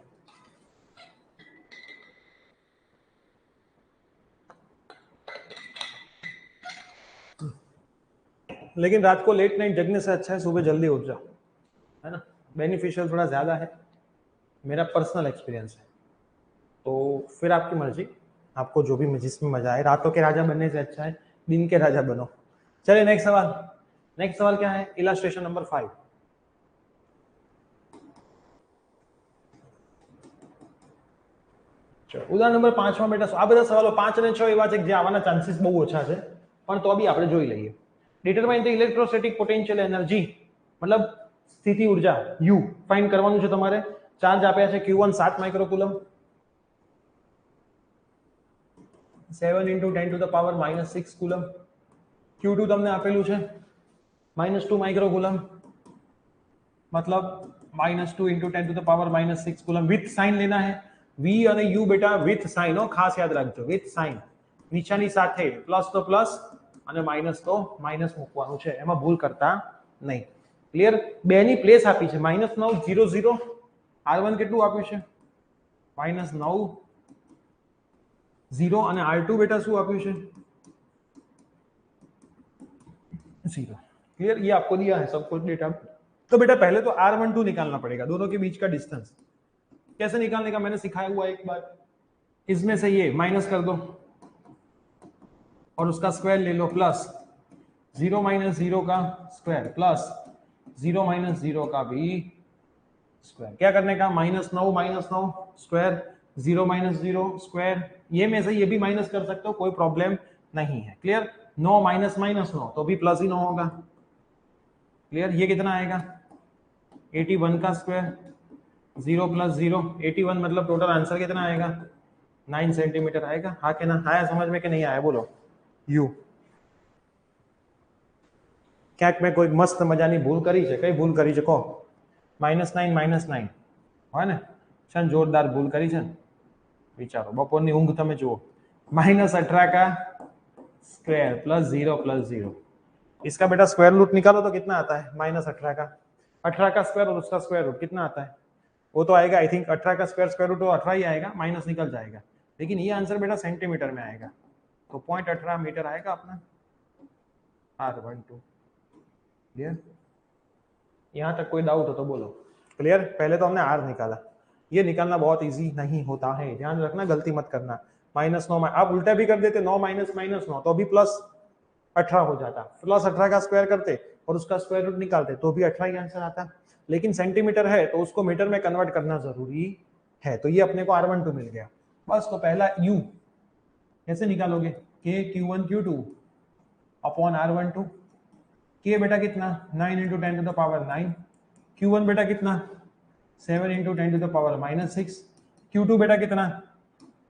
लेकिन रात को लेट नाइट जगने से अच्छा है सुबह जल्दी उठ जाओ, है ना, बेनिफिशियल थोड़ा ज्यादा है, मेरा पर्सनल एक्सपीरियंस है। तो फिर आपकी मर्जी, आपको जो भी जिसमें मजा आए, रातों के राजा बनने से अच्छा है दिन के राजा बनो। चलिए नेक्स्ट सवाल, नेक्स्ट सवाल क्या है? Illustration number 5। ઉદાહરણ નંબર 5 માં બેટા આ બધા સવાલો 5 અને 6 એવા છે જે આવવાના ચાન્સીસ બહુ ઓછા છે, પણ તો બી આપણે જોઈ લઈએ। Determine the electrostatic potential energy, मतलब સ્થિતિ ઊર્જા U ફાઇન્ડ કરવાનું છે તમારે। ચાર્જ આપ્યા છે Q1 7 માઇક્રોકુલમ, 7 × 10⁻⁻6 કુલમ, Q2 તમને આપેલું છે -2 માઇક્રોકુલમ, मतलब -2 × 10⁻⁻6 કુલમ, विथ साइन लेना है। V અને U બેટા વિથ સાઇન, ખાસ યાદ રાખજો, વિથ સાઇન, નિશાની સાથે, પ્લસ તો પ્લસ અને માઇનસ તો માઇનસ મૂકવાનું છે, એમાં ભૂલ કરતા નહીં। ક્લિયર? બે ની પ્લેસ આપી છે -9 0 0, R1 કેટલું આપ્યું છે? -9 0, અને R2 બેટા શું આપ્યું છે? 0। क्लियर? ये आपको दिया है सब कुछ डेटा। तो बेटा पहले तो R12 निकालना पड़ेगा, दोनों के बीच का डिस्टेंस। कैसे निकालने का मैंने सिखाया हुआ एक बार, इसमें से ये माइनस कर दो और उसका स्क्वायर ले लो, प्लस 0 माइनस 0 का स्क्वायर प्लस 0 माइनस 0 का भी स्क्वायर। क्या करने का, -9 स्क्वायर, 0 माइनस 0 स्क्वायर, ये में से ये भी माइनस कर सकते हो, कोई प्रॉब्लम नहीं है। क्लियर, 9 माइनस 9 तो भी प्लस ही 9 होगा। क्लियर, ये कितना आएगा 81 का स्क्वायर, 0 प्लस 0 81, मतलब टोटल आंसर कितना आएगा 9 सेंटीमीटर आएगा। हाँ के ना, आया समझ में कि नहीं आया बोलो। यू ક્યાંક મેં કોઈ મસ્ત મજાની ભૂલ કરી છે? કઈ ભૂલ કરી છે કહો? -9 હોય ને, છે ને જોરદાર ભૂલ કરી છે ને, વિચારો બપોરની ઊંઘ તમે જુઓ। -18 का स्क्वायर प्लस 0 इसका बेटा स्क्वायर रूट निकालो तो कितना आता है -18 का, 18 का स्क्वायर और उसका स्क्वायर रूट कितना आता है, वो तो आएगा आई थिंक 18 का स्क्वायर रूट तो 18 ही आएगा, माइनस निकल जाएगा, लेकिन ये आंसर बेटा सेंटीमीटर में आएगा, तो 0.18 मीटर आएगा अपना R12। क्लियर, यहां तक कोई डाउट हो तो बोलो। क्लियर, पहले तो हमने R निकाला, ये निकालना बहुत इजी नहीं होता है, ध्यान रखना, गलती मत करना। -9 आप उल्टा भी कर देते, 9 माइनस -9 तो भी +18 हो जाता, +18 का स्क्वायर करते और उसका स्क्वायर रूट निकालते तो भी 18 ही आंसर आता, लेकिन सेंटीमीटर है तो उसको मीटर में कन्वर्ट करना जरूरी है, तो ये अपने को R12 मिल गया। बस, तो पहला U कैसे निकालोगे, K Q1 Q2 upon R12, K बेटा कितना 9 × 10 to the power 9, Q1 बेटा कितना 7 × 10 to the power -6, Q2 बेटा कितना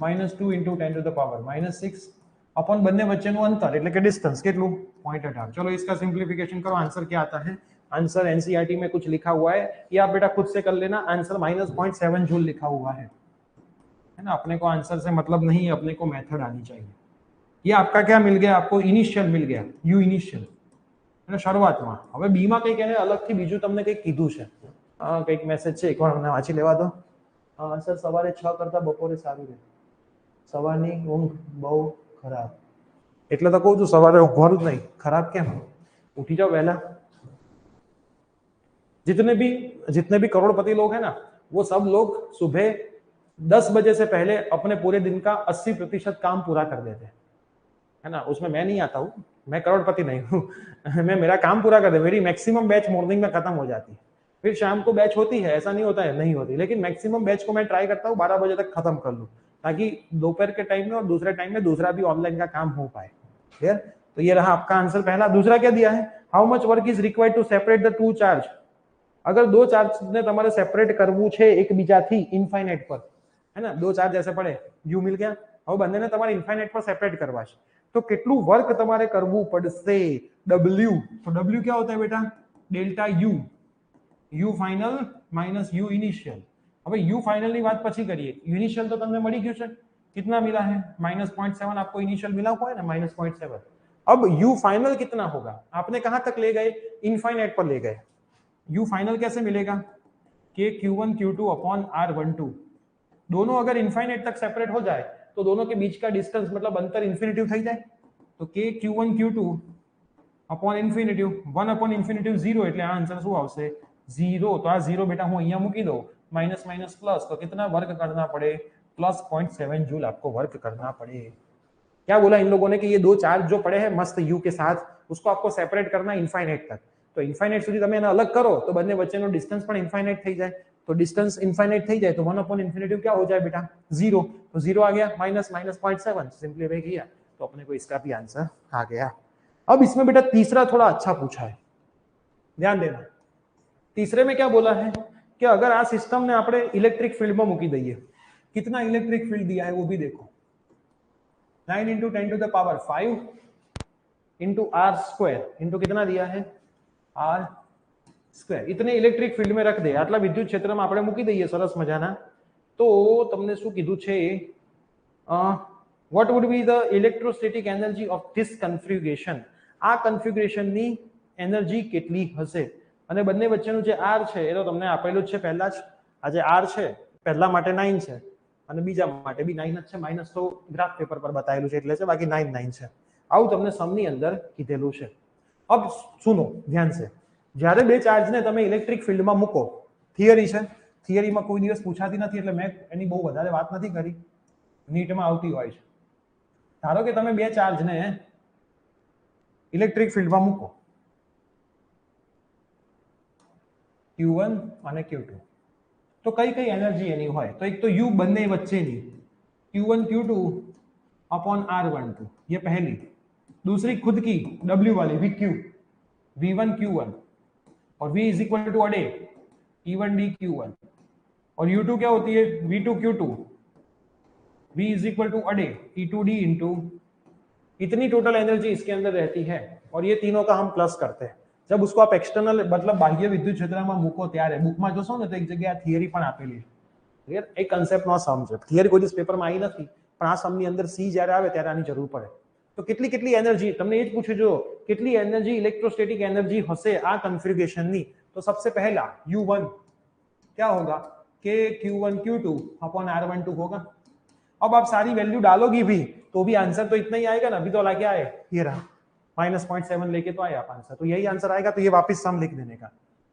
-2 × 10 to the power -6 अपॉन બંને વચ્ચેનું અંતર એટલે કે ડિસ્ટન્સ કેટલું 0.18। चलो इसका सिंप्लीफिकेशन करो, आंसर क्या आता है। आंसर एनसीईआरटी में कुछ लिखा हुआ है, ये आप बेटा खुद से कर लेना, आंसर -0.7 जूल लिखा हुआ है ना। अपने को आंसर से मतलब नहीं, अपने को मेथड आनी चाहिए। ये आपका क्या मिल गया, आपको इनिशियल मिल गया, यू इनिशियल અને શરૂઆતમાં। હવે બી માં કંઈક એને અલગથી બીજું તમને કંઈક કીધું છે, કંઈક મેસેજ છે, એકવાર મને વાંચી લેવા દો। સર સવારે 6 કરતા બપોરે સારું રહે, સવારની ઊંઘ બહુ ખરાબ, એટલે તો કહું છું સવારે ઊંઘવાનું જ નહીં, ખરાબ કેમ, ઉઠી જાઓ વહેલા। जितने भी करोड़पति लोग हैं ना, वो सब लोग सुबह 10 बजे से पहले अपने पूरे दिन का 80% काम पूरा कर देते हैं, है ना। उसमें मैं नहीं आता हूँ, मैं करोड़पति नहीं हूँ मैं मेरा काम पूरा कर दे, मेरी मैक्सिमम बैच मॉर्निंग में खत्म हो जाती है, फिर शाम को बैच होती है, ऐसा नहीं होता है नहीं होती, लेकिन मैक्सिमम बैच को मैं ट्राई करता हूँ 12 बजे तक खत्म कर लूँ, ताकि दोपहर के टाइम में और दूसरे टाइम में दूसरा भी ऑनलाइन का काम हो पाए। क्लियर, तो ये रहा आपका आंसर पहला। दूसरा क्या दिया है, how much work is required to separate the two charge. अगर दो चार्ज ने તમારે સેપરેટ કરવું છે એકબીજાથી ઇન્ફાઇનાઇટ પર, है ना, दो चार्ज ऐसे पड़े, u मिल गया, હવે બંનેને તમારે ઇન્ફાઇનાઇટ પર સેપરેટ કરવા છે, तो કેટલું વર્ક તમારે કરવું પડશે, w, तो w क्या होता है बेटा delta u, u final minus u initial. હવે u फाइनल ની વાત પછી કરીએ, ઇનિशियल તો તમને મળી ગયું છે, कितना मिला है -0.7 आपको इनिशियल मिला हुआ है ना -0.7। अब u फाइनल कितना होगा, आपने कहां तक ले गए, इनफाइनाइट पर ले गए, u फाइनल कैसे मिलेगा, k q1 q2 upon r12, दोनों अगर इनफाइनाइट तक सेपरेट हो जाए तो दोनों के बीच का डिस्टेंस मतलब अंतर इन्फिनिटिव થઈ જાય, तो k q1 q2 upon infinitive 1 upon infinitive 0, એટલે આ આન્સર શું આવશે 0। तो आ 0 बेटा હું અહીંયા મૂકી દઉં, माइनस माइनस प्लस, तो कितना वर्क करना पड़े +0.7 जूल आपको वर्क करना पड़े। क्या बोला इन लोगों ने कि ये दो चार्ज जो पड़े हैं मस्त यू के साथ, उसको आपको सेपरेट करना इनफाइनाइट तक, तो इनफाइनाइट સુધી તમે એને अलग करो तो બંને વચ્ચેનો ડિસ્ટન્સ પણ ઇનફાઇનાઇટ થઈ જાય, तो डिस्टेंस इनफाइनाइट થઈ જાય तो 1 अपॉन इन्फिनिटिव क्या हो जाए बेटा 0, तो 0 आ गया -0.7 सिंपलीफाई किया तो अपने को इसका भी आंसर आ गया। अब इसमें बेटा तीसरा थोड़ा अच्छा पूछा है, ध्यान देना। तीसरे में क्या बोला है कि अगर आ सिस्टम ने આપણે इलेक्ट्रिक फील्ड में મૂકી દઈએ, कितना इलेक्ट्रिक फील्ड दिया है वो भी देखो, 9 × 10 to the power 5 into r square into कितना दिया है आर स्क्वायर, इतने इलेक्ट्रिक फील्ड में रख दे, આટલા વિદ્યુત ક્ષેત્રમાં આપણે મૂકી દઈએ સરસ મજાના, તો તમને શું કીધું છે, what would be the electrostatic energy of this configuration, આ કન્ફિગ્યુરેશનની એનર્જી કેટલી હશે, અને બંને વચ્ચેનું જે r છે એ તો તમને આપેલું જ છે પહેલા જ, આ જે r છે પહેલા માટે 9 છે અને બીજા માટે બી 9 જ છે, માઈનસ તો ગ્રાફ પેપર પર બતાવેલું છે એટલે છે, બાકી 9 9 છે, આવું તમને સમની અંદર કીધેલું છે। अब सुनो ध्यान से, જ્યારે બે ચાર્જને તમે ઇલેક્ટ્રિક ફિલ્ડમાં મૂકો, થિયરી છે, થિયરીમાં કોઈ દિવસ પૂછાતી નથી એટલે મેં એની બહુ વધારે વાત નથી કરી, નીટમાં આવતી હોય છે। ધારો કે તમે બે ચાર્જને ઇલેક્ટ્રિક ફિલ્ડમાં મૂકો Q1 અને Q2 તો કઈ કઈ એનર્જી એની હોય તો એક તો U બંને વચ્ચેની Q1 Q2 अपॉन R12 ये पहली दूसरी खुद की W वाली VQ V1 Q1 और V इज इक्वल टू अडे E1 D Q1 और U2 क्या होती है V2 Q2 V is equal to अडे E2 D इंटू इतनी टोटल एनर्जी इसके अंदर रहती है और ये तीनों का हम प्लस करते हैं जब उसको आप एक्सटर्नल मतलब बाह्य विद्युत क्षेत्રમાં મૂકો ત્યારે બુકમાં જોશો ને તો એક જગ્યાએ થિયરી પણ આપેલી છે ક્લિયર એક કન્સેપ્ટનો સમજો થિયરી કોઈ દિવસ પેપરમાં આવી નથી પણ આ સમની અંદર સી જ્યારે આવે ત્યારે આની જરૂર પડે તો કેટલી કેટલી એનર્જી તમને એ જ પૂછ્યું જો કેટલી એનર્જી ઇલેક્ટ્રોસ્ટેટિક एनर्जी હશે આ કન્ફિગ્યુરેશનની तो सबसे पहला U1 क्या होगा K Q1 Q2 upon R12 होगा अब आप सारी वैल्यू डालोगी भी तो भी आंसर तो इतना ही आएगा ना अभी तो क्या है ये रहा -0.7 लेके तो आया आप आंसर तो यही आंसर आएगा तो ये वापस सम लिख देने का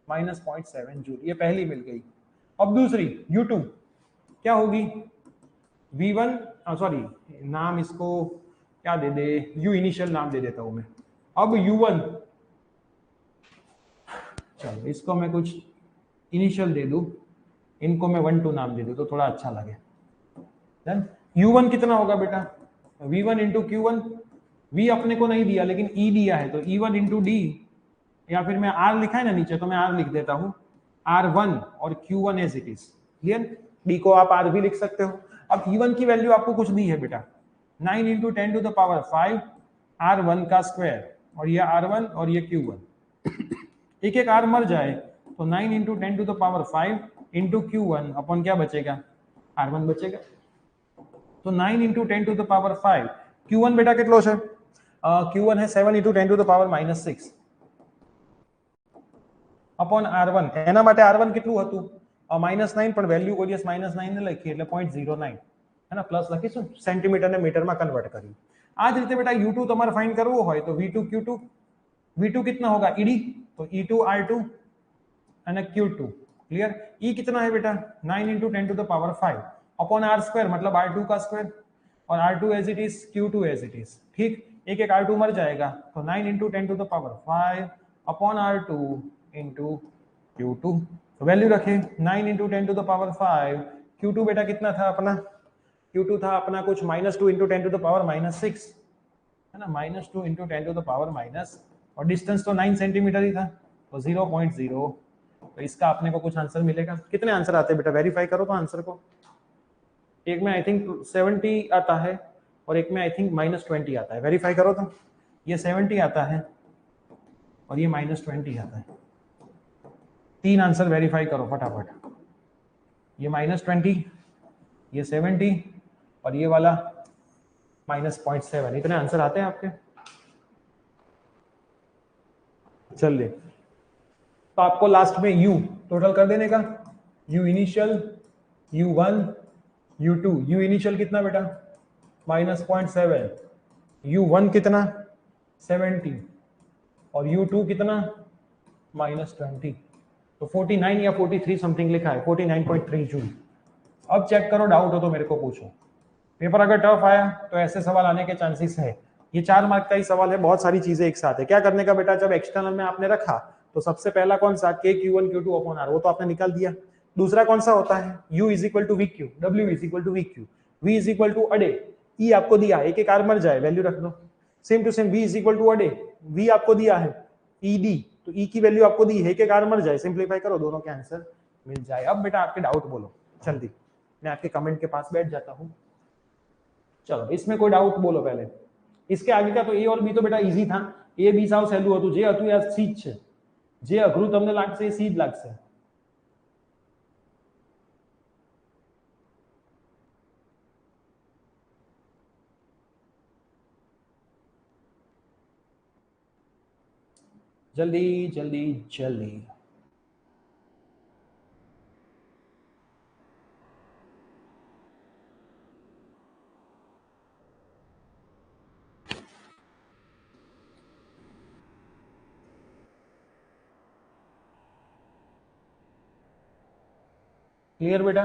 -0.7 जूल ये पहली मिल गई अब दूसरी U2 क्या होगी V1 सॉरी नाम इसको क्या दे दे U इनिशियल नाम दे देता हूं मैं अब U1 चलो इसको मैं कुछ इनिशियल दे दूं इनको मैं 1 2 नाम दे दूं तो थोड़ा अच्छा लगे देन U1 कितना होगा बेटा V1 इंटू Q1 V अपने को नहीं दिया लेकिन E दिया है तो E1 इंटू D या फिर मैं R लिखा है ना नीचे तो मैं R लिख देता हूं R1 और Q1 as it is clear D को आप R भी लिख सकते हो अब E1 की वैल्यू आपको कुछ दी है बेटा 9 into 10 to the power 5 R1 का स्क्वायर और ये R1 और ये Q1 एक एक R मर जाए तो 9 into 10 to the power 5 into Q1 अपन क्या बचेगा R1 बचेगा तो 9 into 10 to the power 5 Q1 बेटा कितलो છે Q1 है 7 into 10 to the power -6 upon R1 એના માટે R1 કેટલું હતું -9 પણ વેલ્યુ કોઈ દિવસ -9 ને લખી એટલે 0.09 है ना प्लस લખીશું સેન્ટીમીટર ને મીટરમાં કન્વર્ટ કરી આ જ રીતે બેટા U2 તમારે ફાઇન્ડ કરવો હોય તો V2 Q2 V2 कितना होगा ED तो E2 R2 and Q2 clear E कितना है बेटा 9 into 10 to the power 5 upon R square मतलब R2 का स्क्वायर और R2 as it is Q2 as it is ठीक एक एक R2 मर जाएगा तो 9 into 10 to the power 5 upon R2 into Q2 तो वैल्यू रखें 9 into 10 to the power 5 Q2 बेटा कितना था अपना Q2 था अपना कुछ -2 इंटू 10 टू द पावर -6 है ना -2 into 10 to the power minus और डिस्टेंस तो 9 सेंटीमीटर ही था तो 0.0 तो इसका अपने को कुछ आंसर मिलेगा कितने आंसर आते हैं बेटा वेरीफाई करो तो आंसर को एक में आई थिंक 70 आता है और एक में आई थिंक -20 आता है वेरीफाई करो तो ये 70 आता है और ये -20 आता है तीन आंसर वेरीफाई करो फटाफट ये -20 ये 70 और ये वाला -0.7 इतने आंसर आते हैं आपके चलिए तो आपको लास्ट में U टोटल कर देने का U initial U1 U2 U initial कितना बेटा -0.7 U1 कितना 70 और U2 कितना -20 तो 49 या 43 समथिंग लिखा है 49.3 जूल अब चेक करो डाउट हो तो मेरे को पूछो पेपर अगर टफ आया तो ऐसे सवाल आने के चांसेस है ये 4 मार्क का ही सवाल है बहुत सारी चीजें एक साथ है क्या करने का बेटा जब एक्सटर्नल में आपने रखा तो सबसे पहला कौन सा K Q1 Q2 upon R वो तो आपने निकाल दिया दूसरा कौन सा होता है U is equal to VQ W is equal to VQ V is equal to अडे E आपको दिया एक एक आर मर जाए वैल्यू रख दो same to same V is equal to अडे V आपको दिया है ED तो E की वैल्यू आपको दी है एक एक आर मर जाए सिंप्लीफाई करो दोनों के आंसर मिल जाए अब बेटा आपके डाउट बोलो जल्दी मैं आपके कमेंट के पास बैठ जाता हूँ चलो इसमें कोई डाउट बोलो पहले इसके आगे का तो ए और बी तो बेटा इजी था ए बी साव सहेલું હતું જે હતું એ સી જ છે જે અઘરું તમને લાગશે એ સી જ લાગશે जल्दी जल्दी जल्दी क्लियर बेटा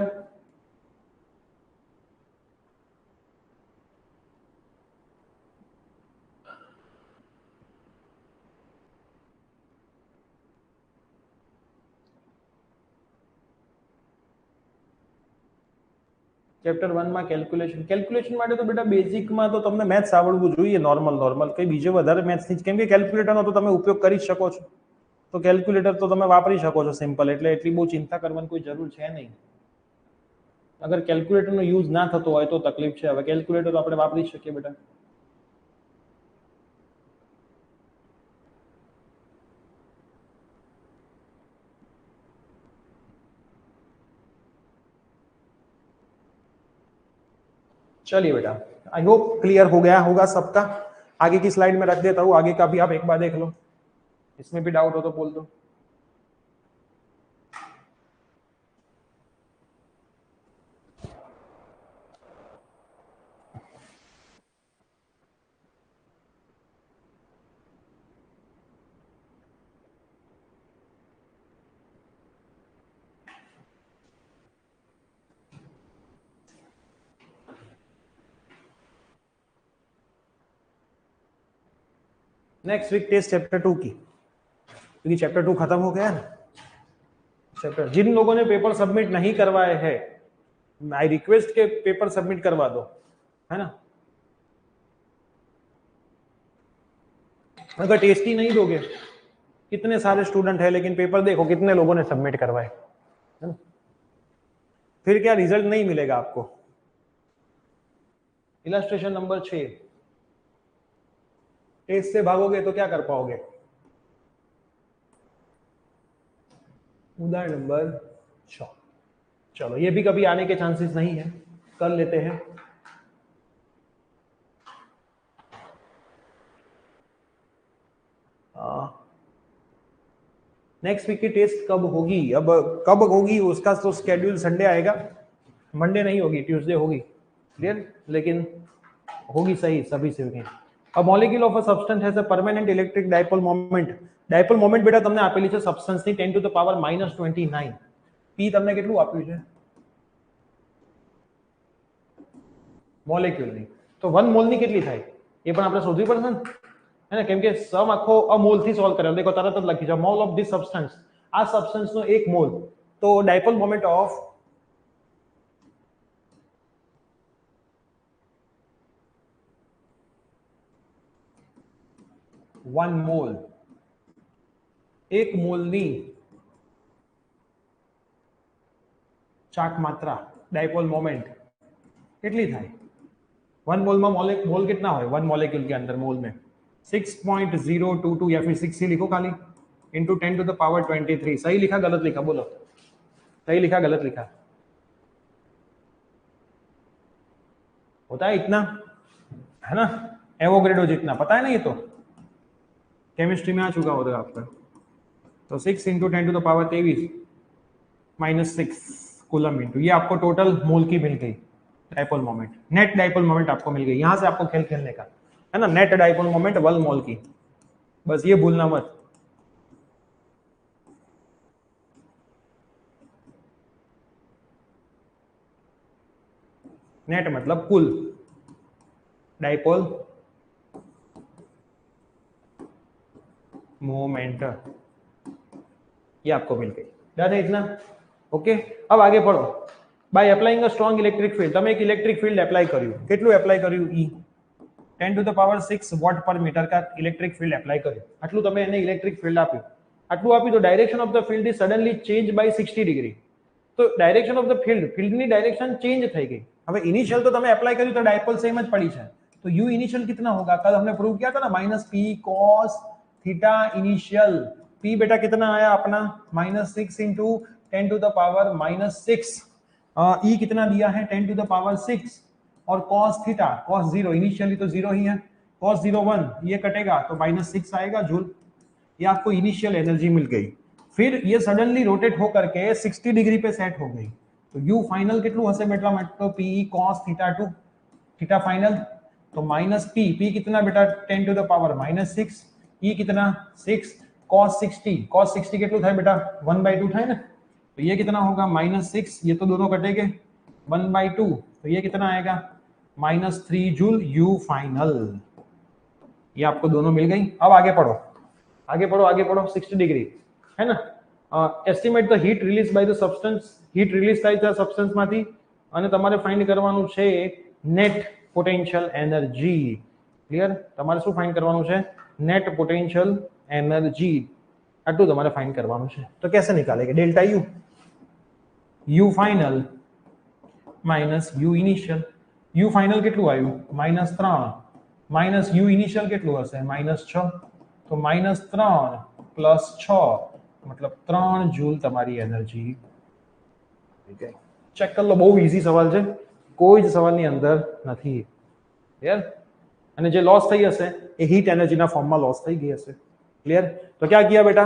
ચેપ્ટર 1 માં કેલ્ક્યુલેશન માટે તો બેટા બેઝિકમાં તો તમને મેથ્સ આવડવું જોઈએ, નોર્મલ કઈ બીજે વધારે મેથ્સ નહીં, કેમ કે કેલ્ક્યુલેટરનો તો તમે ઉપયોગ કરી શકો છો, તો કેલ્ક્યુલેટર તો તમે વાપરી શકો છો સિમ્પલ, એટલે એટલી બહુ ચિંતા કરવાની કોઈ જરૂર છે નહીં. અગર કેલ્ક્યુલેટરનો યુઝ ના થતો હોય તો તકલીફ છે, હવે કેલ્ક્યુલેટર આપણે વાપરી શકીએ બેટા. चलिए बेटा, आई होप क्लियर हो गया होगा सबका. आगे की स्लाइड में रख देता हूँ, आगे का भी आप एक बार देख लो, इसमें भी डाउट हो तो बोल दो. नेक्स्ट वीक टेस्ट चैप्टर 2 की, क्योंकि चैप्टर 2 खत्म हो गया ना. चैप्टर जिन लोगों ने पेपर सबमिट नहीं करवाए हैं, आई रिक्वेस्ट के पेपर सबमिट करवा दो, है ना. अगर टेस्ट ही नहीं दोगे, कितने सारे स्टूडेंट है लेकिन पेपर देखो कितने लोगों ने सबमिट करवाए, है ना, फिर क्या रिजल्ट नहीं मिलेगा आपको. इलस्ट्रेशन नंबर 6, टेस्ट से भागोगे तो क्या कर पाओगे. उदाहरण नंबर 6, चलो ये भी कभी आने के चांसेस नहीं है, कर लेते हैं. नेक्स्ट वीक की टेस्ट कब होगी, अब कब होगी उसका तो स्केड्यूल संडे आएगा, मंडे नहीं होगी, ट्यूसडे होगी, क्लियर, लेकिन होगी सही सभी से होगी. A molecule of a substance has a permanent electric dipole moment. Dipole moment બેટા તમને આપેલી છે સબસ્ટન્સ ની 10 to the power -29. p તમને કેટલું આપ્યું છે મોલેક્યુલ ની, તો 1 મોલ ની કેટલી થાય એ પણ આપણે શોધવી પડશે ને, है ना, કેમ કે સમ આખો અ મોલ થી સોલ્વ કર્યો, દેખો તરત જ લખી જાવ મોલ ઓફ ધીસ સબસ્ટન્સ, આ સબસ્ટન્સ નો 1 મોલ, તો dipole moment of one mole, एक मोलनी चाक मात्रा डायपोल मोमेंट કેટલી થાય. 1 मोल में मोल कितना હોય 1 मॉलिक्यूल के अंदर, मोल में 6.022 या फिर 6 ही लिखो खाली, इंटू 10 to the power 23. सही लिखा गलत लिखा, बोलो सही लिखा गलत लिखा, होता है इतना, है ना, एवोगैड्रो जितना, पता है ना, ये तो केमिस्ट्री में आ चुका होगा आपका. तो 6 into 10 to the power 23 -6 coulomb into, ये आपको टोटल मोल की मिल गई dipole moment, net dipole moment आपको मिल गई. यहां से आपको खेल खेलने का है ना, नेट डायपोल मोमेंट 1 मोल की, बस ये भूलना मत. नेट मतलब कुल डायपोल मोमेंट, ये आपको मिल गई. डन है इतना, ओके. अब आगे पढ़ो. By applying a strong electric field, તમે એક ઇલેક્ટ્રિક ફીલ્ડ એપ્લાય કર્યું, કેટલું એપ્લાય કર્યું, E 10 to the power 6 vote પર મીટર का ઇલેક્ટ્રિક ફીલ્ડ એપ્લાય કર્યું, આટલું તમે એને ઇલેક્ટ્રિક ફીલ્ડ આપ્યું, આટલું આપ્યું, તો direction of the field is suddenly change by 60 degree. તો ડાયરેક્શન ઓફ ધ ફીલ્ડની ડાયરેક્શન ચેન્જ થઈ ગઈ. હવે ઇનિશિयल तो તમે એપ્લાય કર્યું તો ડાયપોલ સેમ જ પડી છે, तो u इनिशियल कितना होगा, कल हमने प्रूव किया था ना, -p cos theta initial. p बेटा कितना आया अपना -6 into 10 to the power -6, e कितना दिया है 10 टू द पावर 6, और cos थीटा cos 0 इनिशियली तो 0 ही है, cos 0 1, ये कटेगा तो -6 आएगा जूल. ये आपको इनिशियल एनर्जी मिल गई. फिर ये सडनली रोटेट होकर के 60 डिग्री पे सेट हो गई, तो u फाइनल કેટલું હશે બેટા, मतलब p cos theta 2 theta final, तो -p कितना बेटा 10 टू द पावर -6, e कितना 6, cos 60 કેટલું થાય બેટા 1/2 થાય ને, तो ये कितना होगा -6, ये तो दोनों कटेंगे 1/2, तो ये कितना आएगा -3 जूल u फाइनल. ये आपको दोनों मिल गई. अब आगे पढ़ो आगे पढ़ो आगे पढ़ो. 60 डिग्री है ना. Estimate the heat release by the substance, heat release થાય છે સબસ્ટન્સ માંથી અને તમારે ફાઇન્ડ કરવાનું છે નેટ પોટેન્શિયલ એનર્જી. ક્લિયર? તમારે શું ફાઇન્ડ કરવાનું છે? Net potential energy. આટલું તમારે ફાઇન્ડ કરવાનું છે. તો कैसे निकालेंगे? Delta U, U final minus U initial. U final કેટલું આવ્યું? -3 માઇનસ યુ ઇનિશિયલ કેટલું હશે? -6. તો -3 + 6 मतलब 3 जूल તમારી એનર્જી. ચેક કરી લો, બહુ ઈઝી સવાલ છે, કોઈ જ સવાલની અંદર નથી. ક્લિયર? અને જે लॉस થઈ હશે એ हीट એનર્જીના ફોર્મમાં लॉस થઈ ગઈ હશે. क्लियर? तो क्या किया बेटा?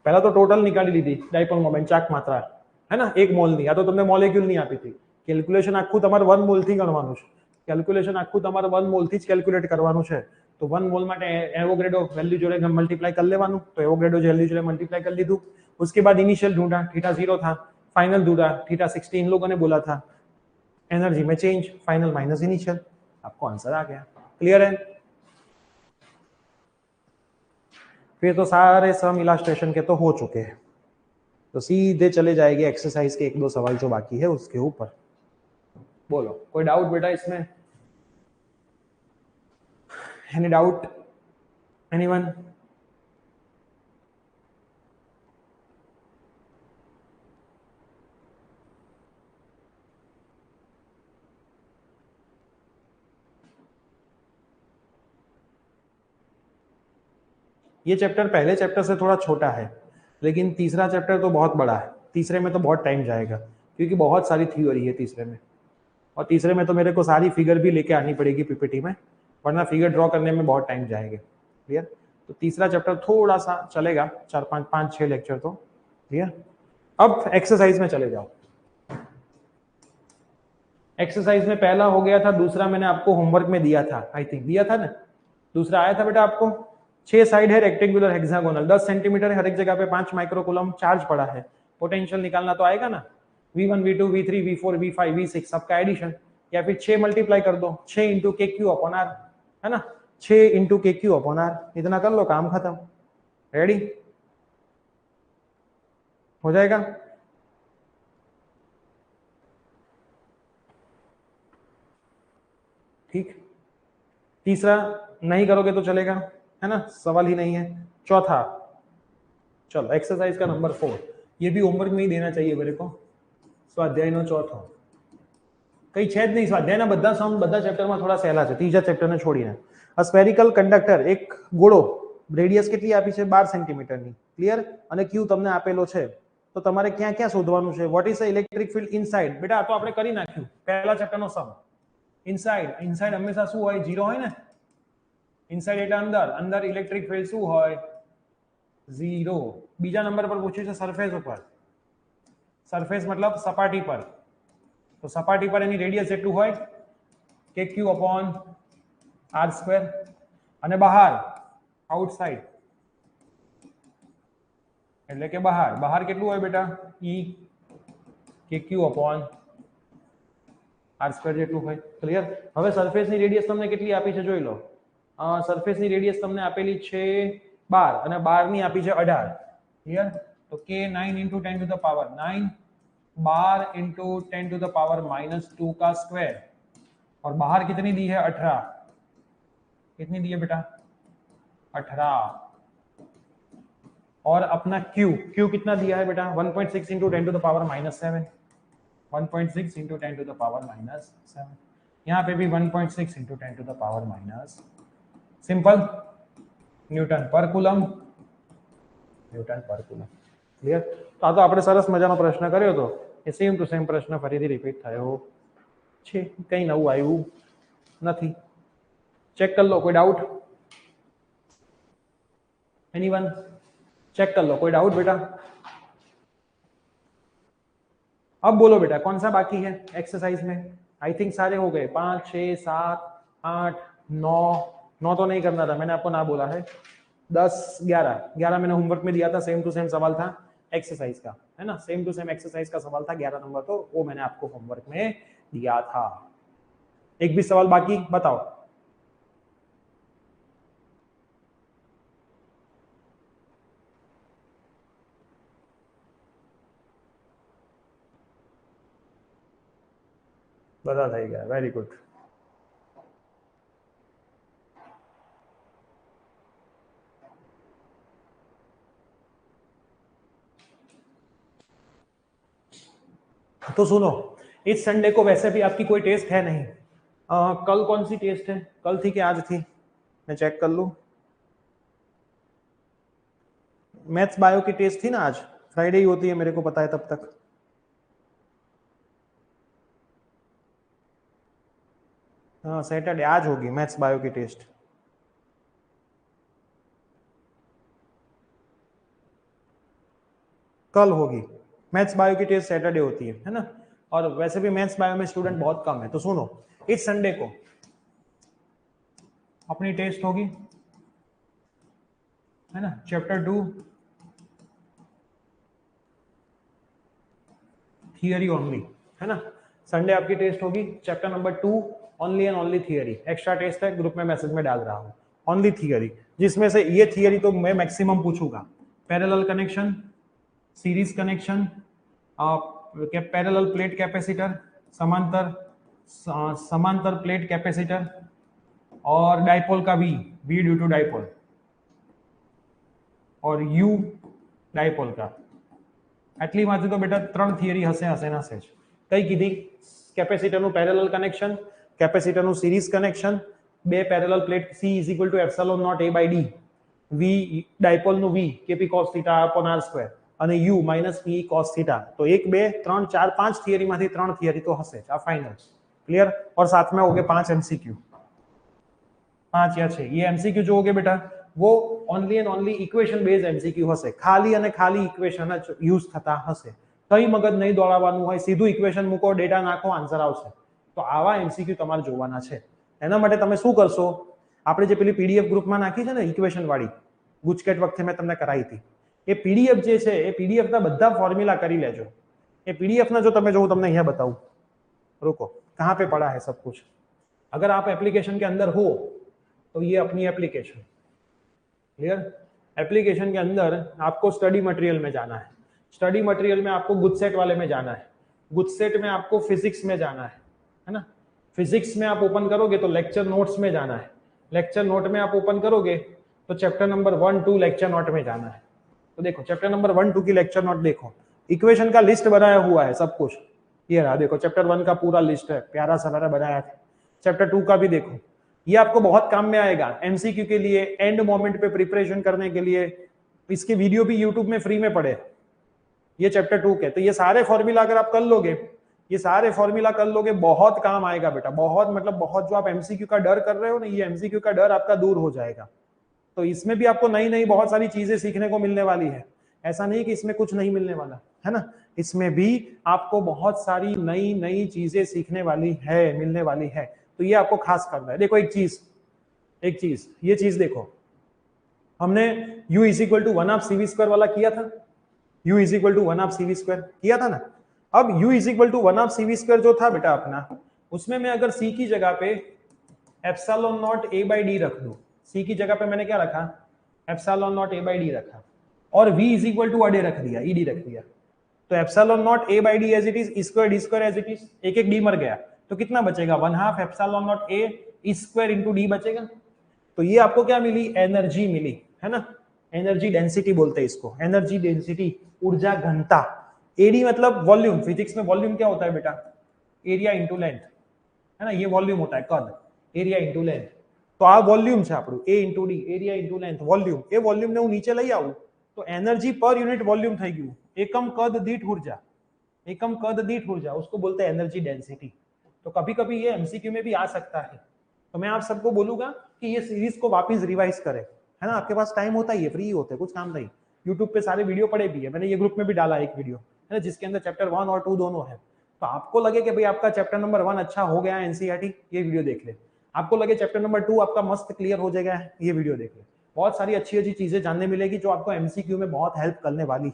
पहला तो टोटल निकाली ली थी डाइपोल मोमेंट चाक मात्रा, है ना, 1 मोल नहीं. आ तो तुमने मॉलिक्यूल नहीं आपी थी. कैलकुलेशन આખું તમારે 1 મોલ થી ગણવાનું છે. कैलकुलेशन આખું તમારે 1 મોલ થી જ કેલ્ક્યુલેટ કરવાનું છે. तो 1 मोल માટે एवोगैड्रो वैल्यू जोड़े मल्टीप्लाई कर लेवानुं. तो एवोगैड्रो वैल्यू जोड़े मल्टीप्लाई कर लीधું. उसके बाद इनिशियल ढूंढा, थीटा 0 था. फाइनल ढूंढा, थीटा 60 इन लोगों ने बोला था. एनर्जी में चेंज, फाइनल माइनस इनिशियल. आपको आंसर आ गया. क्लियर है? फिर तो सारे सम इलास्ट्रेशन के तो हो चुके हैं. तो सीधे चले जाएंगे एक्सरसाइज के 1-2 सवाल जो बाकी है उसके ऊपर. बोलो, कोई डाउट बेटा इसमें? Any doubt? एनीवन? ये चैप्टर पहले चैप्टर से थोड़ा छोटा है, लेकिन तीसरा चैप्टर तो बहुत बड़ा है. तीसरे में तो बहुत टाइम जाएगा क्योंकि बहुत सारी थ्योरी है तीसरे में. और तीसरे में तो मेरे को सारी फिगर भी लेके आनी पड़ेगी पीपीटी में, वरना फिगर ड्रॉ करने में बहुत टाइम जाएगा. क्लियर? तो तीसरा चैप्टर थोड़ा सा चलेगा, 4-5-6 लेक्चर तो. क्लियर? अब एक्सरसाइज में चले जाओ. एक्सरसाइज में पहला हो गया था, दूसरा मैंने आपको होमवर्क में दिया था, आई थिंक दिया था ना. दूसरा आया था बेटा आपको. 6 साइड है रेक्टेंगुलर हेक्सागोनल, 10 सेंटीमीटर है, हर एक जगह पे 5 माइक्रोकूलम चार्ज पड़ा है. पोटेंशियल निकालना तो आएगा ना. V1 V2 V3 V4 V5 V6 सबका एडिशन, या फिर 6 मल्टीप्लाई कर दो, 6 इंटू के क्यू अपॉन आर, है ना. 6 इंटू के क्यू अपॉन आर, इतना कर लो, काम खत्म. रेडी? हो जाएगा? ठीक. तीसरा नहीं करोगे तो चलेगा, है ना, सवाल ही नहीं है. चौथा, चलो एक्सरसाइज का नंबर 4, ये भी होमवर्क में ही देना चाहिए मेरे को. સ્વાધ્યાયનો ચોથો કઈ છે જ નહીં. સ્વાધ્યાયના બધા સમ બધા ચેપ્ટરમાં થોડા સહેલા છે, ત્રીજા ચેપ્ટરને છોડીને. અ સ્ફેરિકલ કંડક્ટર, એક ગોળો, રેડિયસ કેટલી આપી છે? 12 સેન્ટીમીટરની. ક્લિયર? અને ક્યુ તમને આપેલો છે. તો તમારે ક્યાં ક્યાં શોધવાનું છે? What is the electric field inside? બેટા આ તો આપણે કરી નાખ્યું પહેલા ચેપ્ટરનો સમ. ઇનસાઇડ, ઇનસાઇડ હંમેશા શું હોય? 0 હોય ને. ઇનસાઇડ એટલે અંદર, અંદર ઇલેક્ટ્રિક ફિલ્ડ શું હોય? 0. બીજા નંબર પર પૂછ્યું છે સરફેસ ઉપર. सरफेस मतलब सपाटी पर. तो सपाटी पर एनी रेडियस एटलू होय के क्यू अपॉन आर स्क्वेर. અને બહાર આઉટસાઇડ એટલે કે બહાર, બહાર કેટલું હોય બેટા? E કે ક્યુ अपॉन આર સ્ક્વેર જેટલું હોય. ક્લિયર? હવે સરફેસની રેડિયસ તમને કેટલી આપી છે જોઈ લો. સરફેસની રેડિયસ તમને આપેલી છે 12 અને 12 ની આપી છે 18. ક્લિયર? तो k 9 into 10 to the power 9, 12 into 10 to the power -2 का स्क्वायर. और बाहर कितनी दी है? 18. कितनी दी है बेटा? 18. और अपना q, q कितना दिया है बेटा? 1.6 into 10 to the power -7. 1.6 into 10 to the power -7. यहाँ पे भी 1.6 into 10 to the power minus. Simple. Newton पर कूलम, न्यूटन पर कूलम. क्लियर? तो आ तो આપણે સરસ મજાનો પ્રશ્ન કર્યો હતો, એ સેમ ટુ સેમ પ્રશ્ન ફરીથી રિપીટ થયો છે, કંઈ નવું આવ્યું નથી. ચેક કરી લો, કોઈ डाउट? एनीवन? चेक कर लो, कोई डाउट बेटा? अब बोलो बेटा कौन सा बाकी है एक्सरसाइज में? आई थिंक सारे हो गए. 5 6 7 8 9. 9 तो नहीं करना था, मैंने आपको ना बोला है. 10 11 11 मैंने होमवर्क में दिया था, सेम टू सेम सवाल था एक्सरसाइज का, है ना. सेम टू सेम एक्सरसाइज का सवाल था, 11 नंबर, तो वो मैंने आपको होमवर्क में दिया था. एक भी सवाल बाकी? बताओ. બધા થઈ ગયા, વેરી ગુડ. तो सुनो, इस संडे को वैसे भी आपकी कोई टेस्ट है नहीं. कल कौन सी टेस्ट है? कल थी कि आज थी? मैं चेक कर लूं. मैथ्स बायो की टेस्ट थी ना आज. फ्राइडे ही होती है, मेरे को पता है तब तक. हाँ सैटरडे, आज होगी मैथ्स बायो की टेस्ट. कल होगी. मैथ्स बायो की टेस्ट सैटरडे होती है ना. और वैसे भी मैथ्स बायो में स्टूडेंट बहुत कम है. तो सुनो, इस संडे को अपनी टेस्ट होगी, है ना, चैप्टर 2 थियरी ओनली, है ना. संडे आपकी टेस्ट होगी chapter number 2 only and only theory. Extra test है, ग्रुप में मैसेज में डाल रहा हूँ. ओनली थियरी, जिसमें से ये थियरी तो मैं मैक्सिमम पूछूंगा. Parallel connection, series connection, parallel plate capacitor, समांतर प्लेट कैपेसिटर, और डाइपोल का वी ड्यू टू डाइपोल, और यू डाइपोल का. આટલી માંથી તો બેટા 3 થિયરી હશે ના સેજ. કઈ કીધી? કેપેસિટરનું પેરેલલ કનેક્શન, કેપેસિટરનું સિરીઝ કનેક્શન, બે parallel plate C = epsilon naught A / D, V ડાઇપોલનું V KP cos θ upon r², અને U - P cos θ. तो 1 2 3 4 5 थियरी માંથી 3 थियरी तो હશે જ. આ फाइनल क्लियर. और साथ में हो गए 5 MCQ, 5 या 6. ये MCQ जो हो गए बेटा वो only and only equation based MCQ હશે. ખાલી અને ખાલી ઇક્વેશન જ યુઝ થતા હશે. કઈ મગજ નહીં દોડાવવાનું હોય, સીધું ઇક્વેશન મૂકો, ડેટા નાખો, આન્સર આવશે. તો આવા એમસીક્યુ તમારે જોવાના છે. એના માટે તમે શું કરશો? આપણે જે પેલી પીડીએફ ગ્રુપમાં નાખી છે ને ઇક્વેશન વાળી, ગુજકેટ વખતે મેં તમને કરાવી હતી, એ પીડીએફ જે છે એ પીડીએફ ના બધા ફોર્મ્યુલા કરી લેજો. એ પીડીએફ ના જો તમે જો તમને અહીંયા बताऊं, रुको कहां पे पड़ा है सब कुछ. अगर आप एप्लीकेशन के अंदर हो तो ये अपनी एप्लीकेशन, क्लियर. एप्लीकेशन के अंदर आपको स्टडी मटेरियल में जाना है. स्टडी मटेरियल में आपको गुजसेट वाले में जाना है. गुजसेट में आपको फिजिक्स में जाना है ना. फिजिक्स में आप ओपन करोगे तो लेक्चर नोट्स में जाना है. लेक्चर नोट में आप ओपन करोगे तो चैप्टर नंबर 1 2 लेक्चर नोट में जाना है. तो देखो चैप्टर नंबर 1 2 की लेक्चर नोट देखो, इक्वेशन का लिस्ट बनाया हुआ है सब कुछ. ये रहा देखो, चैप्टर 1 का पूरा लिस्ट है, प्यारा सा मैंने बनाया था. चैप्टर 2 का भी देखो, ये आपको बहुत काम में आएगा एमसीक्यू के लिए, एंड मोमेंट पे प्रिपरेशन करने के लिए. इसके वीडियो भी यूट्यूब में फ्री में पड़े. ये चैप्टर 2 के. तो ये सारे फॉर्मूला अगर आप कर लोगे, ये सारे फॉर्मूला कर लोगे, बहुत काम आएगा बेटा. बहुत मतलब बहुत. जो आप एमसीक्यू का डर कर रहे हो ना, ये एमसीक्यू का डर आपका दूर हो जाएगा. तो इसमें भी आपको नई नई बहुत सारी चीजें सीखने को मिलने वाली है. ऐसा नहीं कि इसमें कुछ नहीं मिलने वाला है ना. इसमें भी आपको बहुत सारी नई नई चीजें सीखने वाली है, मिलने वाली है. तो ये आपको खास करना है. देखो एक चीज ये चीज देखो, हमने u = 1/2 CV² वाला किया था. u = 1/2 CV² किया था ना. अब u = 1/2 CV² जो था बेटा अपना, उसमें मैं अगर c की जगह पे एप्सिलॉन नॉट A / D रख दूं, c की जगह पे मैंने क्या रखा? एप्सिलॉन नॉट A / D रखा, और v = अडे रख दिया, ed रख दिया. तो epsilon naught A / D as it is, e² d² as it is. एक एक d मर गया, तो कितना बचेगा? 1/2 epsilon naught A e² * d बचेगा. तो ये आपको क्या मिली? एनर्जी मिली, है ना. एनर्जी डेंसिटी बोलते हैं इसको, एनर्जी डेंसिटी, ऊर्जा घनता. एडी मतलब वॉल्यूम. फिजिक्स में वॉल्यूम क्या होता है बेटा? एरिया इंटू लेंथ, है ना. ये वॉल्यूम होता है, कद, एरिया इंटू लेंथ. तो आ वॉल्यूम છે આપણું, A * D, area into length, volume. A volume ने હું નીચે લઈ આવું તો એનર્જી પર યુનિટ વોલ્યુમ થઈ ગયું. એકમ કદ દીઠ ऊर्जा, एकम कद दीठ ऊर्जा, उसको बोलते हैं एनर्जी डेंसिटी. तो कभी कभी ये एमसीक्यू में भी आ सकता है. तो मैं आप सबको बोलूंगा कि ये सीरीज को वापस रिवाइज करें, है ना. आपके पास टाइम होता ही है, फ्री होते, कुछ काम नहीं. यूट्यूब पे सारे वीडियो पड़े भी है, मैंने ये ग्रुप में भी डाला एक वीडियो, है ना, जिसके अंदर चैप्टर 1 और 2 दोनों है. तो आपको लगे कि भाई आपका चैप्टर नंबर 1 अच्छा हो गया एनसीईआरटी, ये वीडियो देख ले. आपको लगे चैप्टर नंबर 2 आपका मस्त क्लियर हो जाएगा, ये वीडियो देख ले. बहुत सारी अच्छी अच्छी चीजें जानने मिलेगी जो आपको एमसीक्यू में बहुत हेल्प करने वाली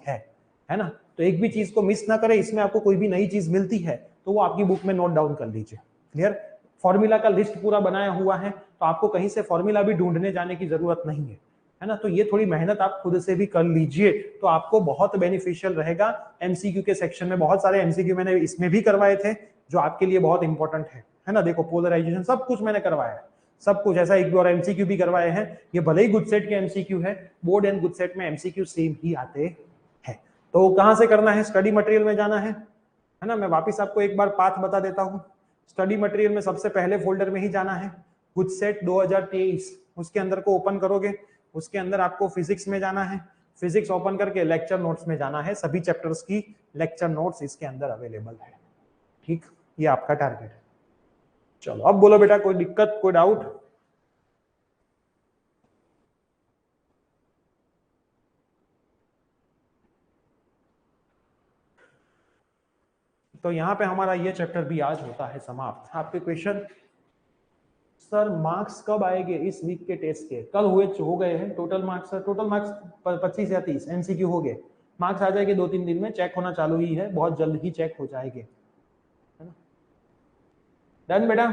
है ना. तो एक भी चीज को मिस ना करें. इसमें आपको कोई भी नई चीज मिलती है तो वो आपकी बुक में नोट डाउन कर लीजिए. क्लियर. फॉर्मूला का लिस्ट पूरा बनाया हुआ है, तो आपको कहीं से फॉर्मूला भी ढूंढने जाने की जरूरत नहीं है ना. तो ये थोड़ी मेहनत आप खुद से भी कर लीजिए, तो आपको बहुत बेनिफिशियल रहेगा. एमसीक्यू के सेक्शन में बहुत सारे एमसीक्यू मैंने इसमें भी करवाए थे, जो आपके लिए बहुत इंपॉर्टेंट है ना। देखो पोलराइजेशन सब कुछ मैंने करवाया है, सब कुछ ऐसा एक और एमसीक्यू भी करवाए हैं। ये भले ही गुड सेट के एमसीक्यू है, बोर्ड एंड गुड सेट में एमसीक्यू सेम ही आते हैं। तो कहां से करना है, स्टडी मटेरियल में जाना है ना। मैं वापिस आपको एक बार पाथ बता देता हूं। स्टडी मटेरियल में सबसे पहले फोल्डर में ही जाना है, गुड सेट 2023, उसके अंदर को ओपन करोगे, उसके अंदर आपको फिजिक्स में जाना है, फिजिक्स ओपन करके लेक्चर नोट्स में जाना है। सभी चैप्टर्स की लेक्चर नोट्स इसके अंदर अवेलेबल है। ठीक, ये आपका टारगेट है। चलो अब बोलो बेटा, कोई दिक्कत, कोई डाउट? तो यहाँ पे हमारा ये चैप्टर भी आज होता है समाप्त। आपके क्वेश्चन, सर मार्क्स कब आएंगे इस वीक के टेस्ट के? कल हो गए हैं total marks. Sir total marks 25 या 30 एमसीक्यू हो गए, मार्क्स आ जाएंगे 2-3 दिन में, चेक होना चालू ही है, बहुत जल्द ही चेक हो जाएंगे, है ना। डन बेटा,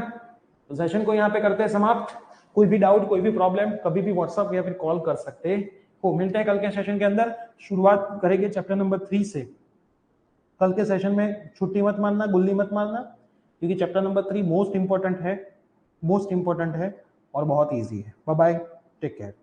तो सेशन को यहाँ पे करते हैं समाप्त। कोई भी डाउट, कोई भी प्रॉब्लम कभी भी व्हाट्सएप या फिर कॉल कर सकते हो। मिलते हैं कल के सेशन के अंदर, शुरुआत करेंगे चैप्टर नंबर 3 से। कल के सेशन में छुट्टी मत मानना, गुल्ली मत मानना, क्योंकि चैप्टर नंबर 3 मोस्ट इंपॉर्टेंट है और बहुत ईजी है। Bye bye, take care.